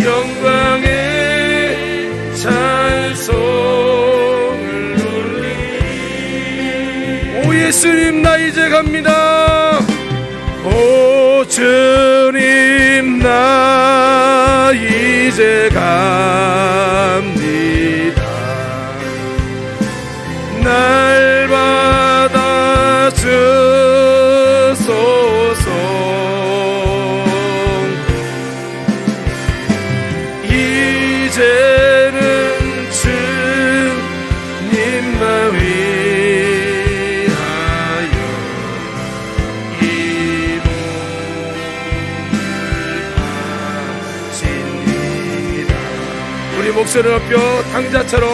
영광의 찬송을 울리 오 예수님 나 이제 갑니다 오 주님 나 이제 갑니다 날 받아 주소서 이제는 주님만 위하여 이 몸을 바칩니다. 우리 목소리를 높여 당자처럼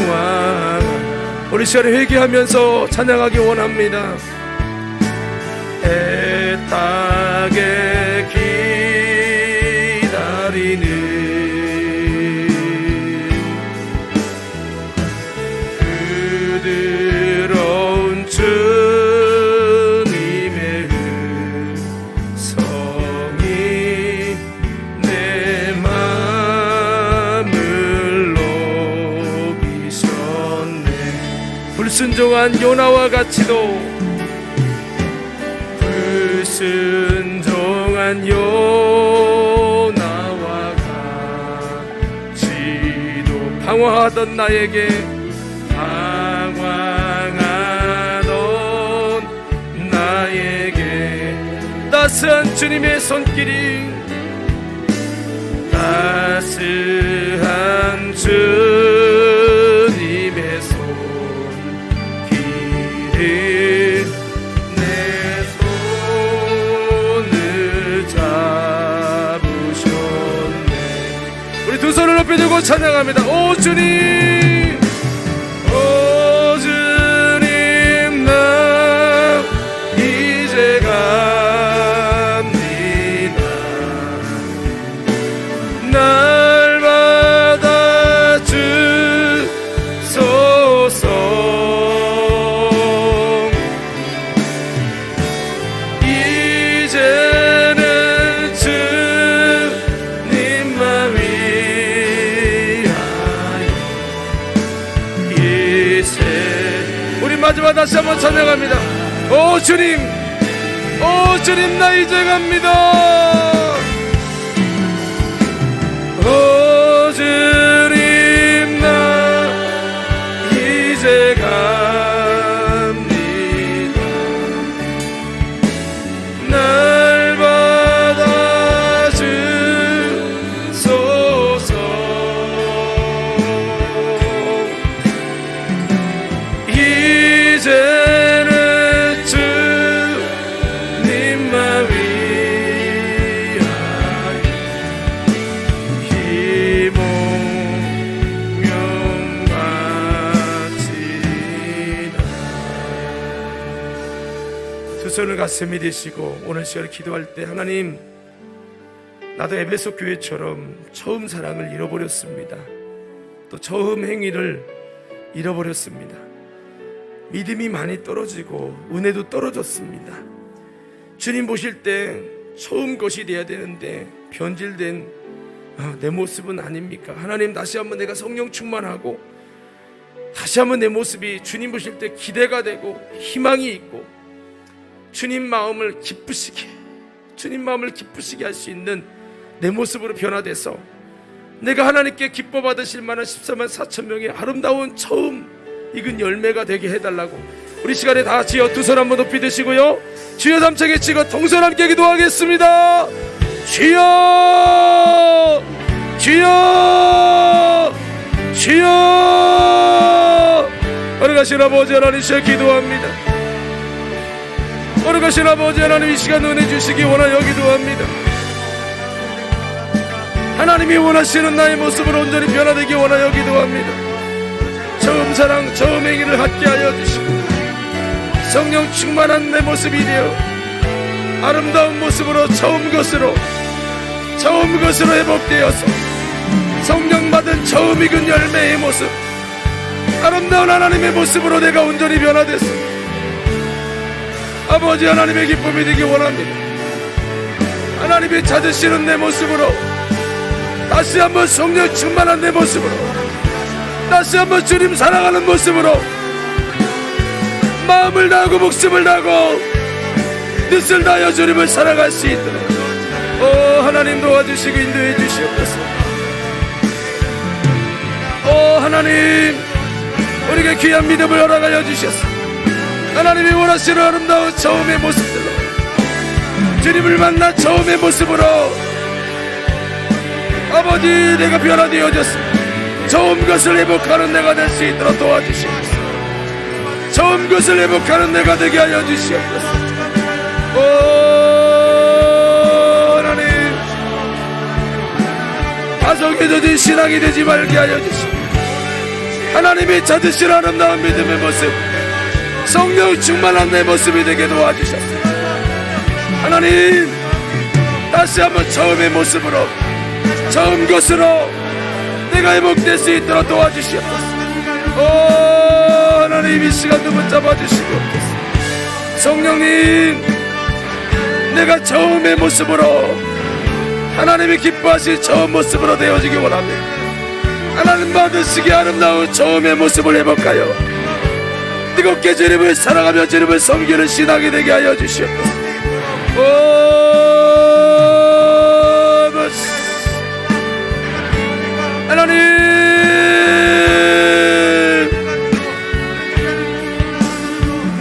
방황 우리 시간에 회개하면서 찬양하기 원합니다. 애타게 기다리는 그들어온 주님의 음성이 내 마음을 녹이셨네 불순종한 요나와 같이도 불순종한 요나와 같이도 방황하던 나에게 방황하던 나에게 따스한 주님의 손길이 따스한 주님의 손길이 내 손을 잡으셨네 우리 두 손을 높이 들고 찬양합니다. 오 주님 오 주님 나 이제 갑니다 날마다 주소서 이제는 주님만 위하여 이제 우리 마지막 다시 한번 찬양합니다. 오 주님 나 이제 갑니다 오 주님 나 이제 갑니다 날마다 주소서 손을 가슴에 대시고 오늘 시간에 기도할 때, 하나님, 나도 에베소 교회처럼 처음 사랑을 잃어버렸습니다. 또 처음 행위를 잃어버렸습니다. 믿음이 많이 떨어지고 은혜도 떨어졌습니다. 주님 보실 때 처음 것이 돼야 되는데 변질된 내 모습은 아닙니까? 하나님, 다시 한번 내가 성령 충만하고 다시 한번 내 모습이 주님 보실 때 기대가 되고 희망이 있고 주님 마음을 기쁘시게 할 수 있는 내 모습으로 변화돼서 내가 하나님께 기뻐 받으실 만한 14만 4천 명의 아름다운 처음 익은 열매가 되게 해달라고, 우리 시간에 다 같이 두 손 한번 높이 드시고요, 주여 삼창에 치고 동선 함께 기도하겠습니다. 주여, 주여, 주여. 거룩하신 아버지 하나님, 시에 기도합니다. 거룩하신 아버지 하나님, 이 시간 은혜 주시기 원하여 기도합니다. 하나님이 원하시는 나의 모습으로 온전히 변화되기 원하여 기도합니다. 처음 사랑, 처음 행위를 갖게 하여 주시고 성령 충만한 내 모습이 되어 아름다운 모습으로 처음 것으로 회복되어서 성령 받은 처음 익은 열매의 모습, 아름다운 하나님의 모습으로 내가 온전히 변화됐습니다. 아버지 하나님의 기쁨이 되기 원합니다. 하나님이 찾으시는 내 모습으로 다시 한번 성령 충만한 내 모습으로, 다시 한번 주님 사랑하는 모습으로 마음을 다하고 목숨을 다하고 뜻을 다하여 주님을 사랑할 수 있도록 하나님 도와주시고 인도해 주시옵소서. 하나님, 우리에게 귀한 믿음을 허락하여 주셨소. 하나님이 원하시는 아름다운 처음의 모습들로, 주님을 만나 처음의 모습으로 아버지, 내가 변화되어졌습니다. 처음 것을 회복하는 내가 될 수 있도록 도와주시옵소서. 처음 것을 회복하는 내가 되게 하여 주시옵소서. 하나님, 다성해져진 신앙이 되지 말게 하여 주시옵소서. 하나님이 찾으시는 아름다운 믿음의 모습, 성령 충만한 내 모습이 되게 도와주셨소서. 하나님, 다시 한번 처음의 모습으로, 처음 것으로 내가 회복될 수 있도록 도와주시옵소서. 하나님, 이 시간도 붙잡아 주시고 성령님, 내가 처음의 모습으로 하나님이 기뻐하실 처음 모습으로 되어지기 원합니다. 하나님 받으시기 아름다운 처음의 모습을 회복하여 뜨겁게 주님을 사랑하며 주님을 섬기는 신앙이 되게 하여 주시옵소서. 하나님,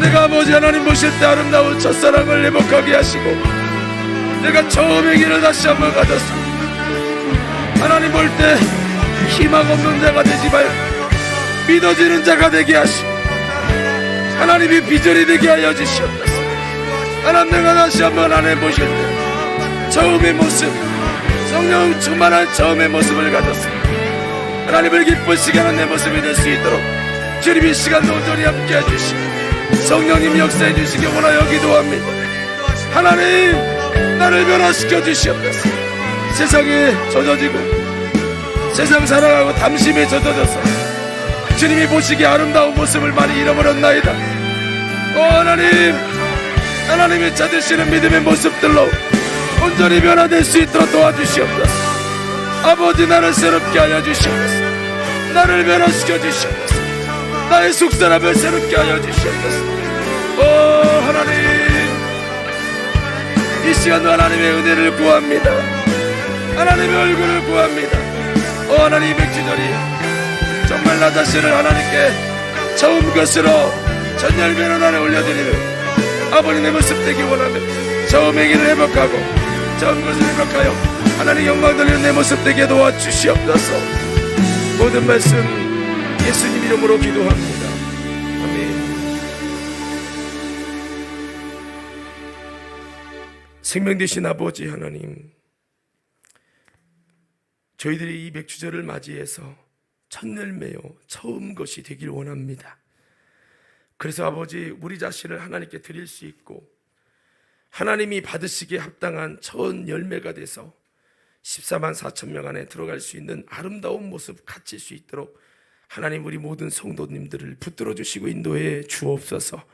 내가 아버지 하나님 보실 때 아름다운 첫사랑을 회복하게 하시고 내가 처음의 길을 다시 한번 가졌습니다. 하나님 볼 때 희망 없는 자가 되지 말고 믿어지는 자가 되게 하시고 하나님이 비전이 되게 하여 주시옵소서. 하나님, 내가 다시 한번 하나님 보실 때 처음의 모습, 성령 충만한 처음의 모습을 가졌습니다. 하나님을 기쁘시게 하는 내 모습이 될 수 있도록 주님 이 시간도 온전히 함께 해주시고 성령님 역사해 주시기 원하여 기도합니다. 하나님, 나를 변화시켜 주시옵소서. 세상에 젖어지고 세상 사랑하고 담심에 젖어져서 주님이 보시기에 아름다운 모습을 많이 잃어버렸나이다. 하나님, 하나님이 찾으시는 믿음의 모습들로 온전히 변화될 수 있도록 도와주시옵소서. 아버지, 나를 새롭게 하여 주시옵소서. 나를 변화시켜 주시옵소서. 나의 속사람을 새롭게 하여 주시옵소서. 하나님, 이 시간도 하나님의 은혜를 구합니다. 하나님의 얼굴을 구합니다. 하나님, 백주절이 정말 나 자신을 하나님께 처음 것으로 전 열매로 나를 올려드리는 아버지 내 모습 되기 원하며 처음의 길을 회복하고 처음 것을 회복하여 하나님 영광 돌리는 내 모습 되게 도와주시옵소서. 모든 말씀 예수님 이름으로 기도합니다. 아멘. 생명 되신 아버지 하나님, 저희들이 이 백주절을 맞이해서 첫 열매요 처음 것이 되길 원합니다. 그래서 아버지, 우리 자신을 하나님께 드릴 수 있고 하나님이 받으시기에 합당한 첫 열매가 돼서 14만 4천 명 안에 들어갈 수 있는 아름다운 모습 갖출 수 있도록 하나님 우리 모든 성도님들을 붙들어 주시고 인도해 주옵소서.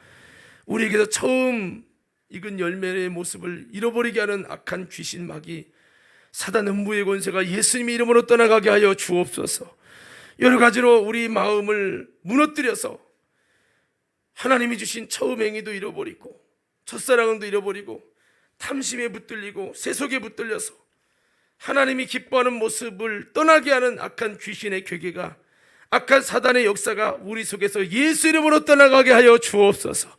우리에게서 처음 익은 열매의 모습을 잃어버리게 하는 악한 귀신 마귀 사단 음부의 권세가 예수님의 이름으로 떠나가게 하여 주옵소서. 여러 가지로 우리 마음을 무너뜨려서 하나님이 주신 처음 행위도 잃어버리고 첫사랑도 잃어버리고 탐심에 붙들리고 세속에 붙들려서 하나님이 기뻐하는 모습을 떠나게 하는 악한 귀신의 괴계가, 악한 사단의 역사가 우리 속에서 예수 이름으로 떠나가게 하여 주옵소서.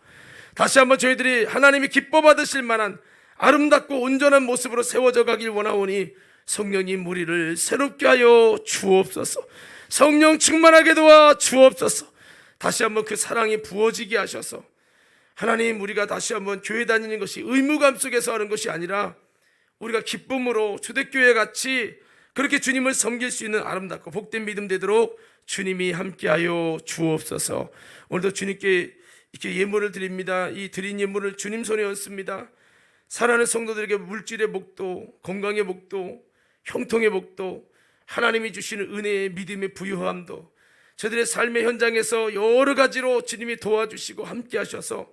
다시 한번 저희들이 하나님이 기뻐 받으실 만한 아름답고 온전한 모습으로 세워져 가길 원하오니 성령님 우리를 새롭게 하여 주옵소서. 성령 충만하게 도와 주옵소서. 다시 한번 그 사랑이 부어지게 하셔서 하나님 우리가 다시 한번 교회 다니는 것이 의무감 속에서 하는 것이 아니라 우리가 기쁨으로 초대교회 같이 그렇게 주님을 섬길 수 있는 아름답고 복된 믿음 되도록 주님이 함께하여 주옵소서. 오늘도 주님께 이렇게 예물을 드립니다. 이 드린 예물을 주님 손에 얹습니다. 사랑하는 성도들에게 물질의 복도, 건강의 복도, 형통의 복도, 하나님이 주시는 은혜의 믿음의 부유함도 저들의 삶의 현장에서 여러 가지로 주님이 도와주시고 함께 하셔서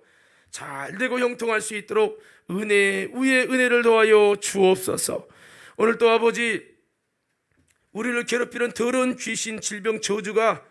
잘 되고 형통할 수 있도록 은혜 위에 은혜를 더하여 주옵소서. 오늘 또 아버지 우리를 괴롭히는 더러운 귀신, 질병, 저주가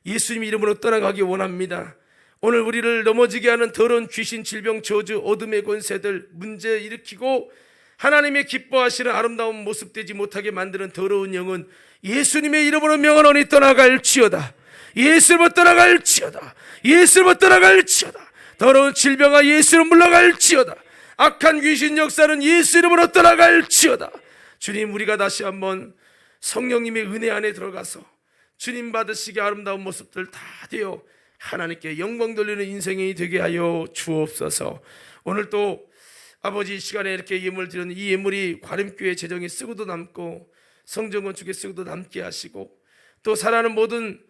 예수님 이름으로 떠나가기 원합니다. 오늘 우리를 넘어지게 하는 더러운 귀신, 질병, 저주, 어둠의 권세들 문제 일으키고 하나님의 기뻐하시는 아름다운 모습 되지 못하게 만드는 더러운 영은 예수님의 이름으로 명하노니 떠나갈지어다. 예수님으로 떠나갈지어다. 예수님으로 떠나갈지어다. 더러운 질병아 예수로 물러갈지어다. 악한 귀신 역사는 예수 이름으로 떠나갈지어다. 주님 우리가 다시 한번 성령님의 은혜 안에 들어가서 주님 받으시기 아름다운 모습들 다 되어 하나님께 영광 돌리는 인생이 되게 하여 주옵소서. 오늘 또 아버지 이 시간에 이렇게 예물을 드리는 이 예물이 과림교회 재정에 쓰고도 남고 성전 건축에 쓰고도 남게 하시고 또 살아가는 모든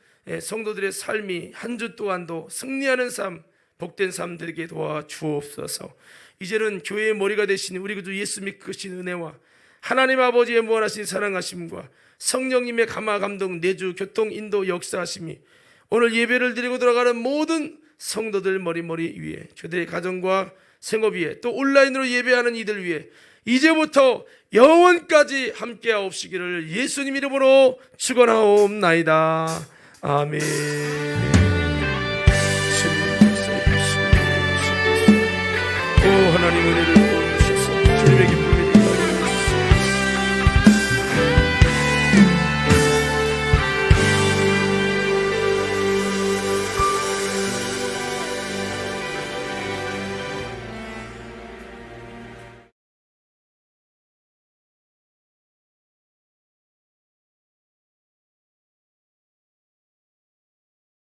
성도들의 삶이 한 주 동안도 승리하는 삶, 복된 삶 되게 도와 주옵소서. 이제는 교회의 머리가 되신 우리 구주 예수 믿으신 은혜와 하나님 아버지의 무한하신 사랑하심과 성령님의 감화 감동 내주 교통 인도 역사하심이 오늘 예배를 드리고 들어가는 모든 성도들 머리 위에 교대의 가정과 생업 위에 또 온라인으로 예배하는 이들 위에 이제부터 영원까지 함께하옵시기를 예수님 이름으로 축원하옵나이다. 아멘. 오 하나님 은혜를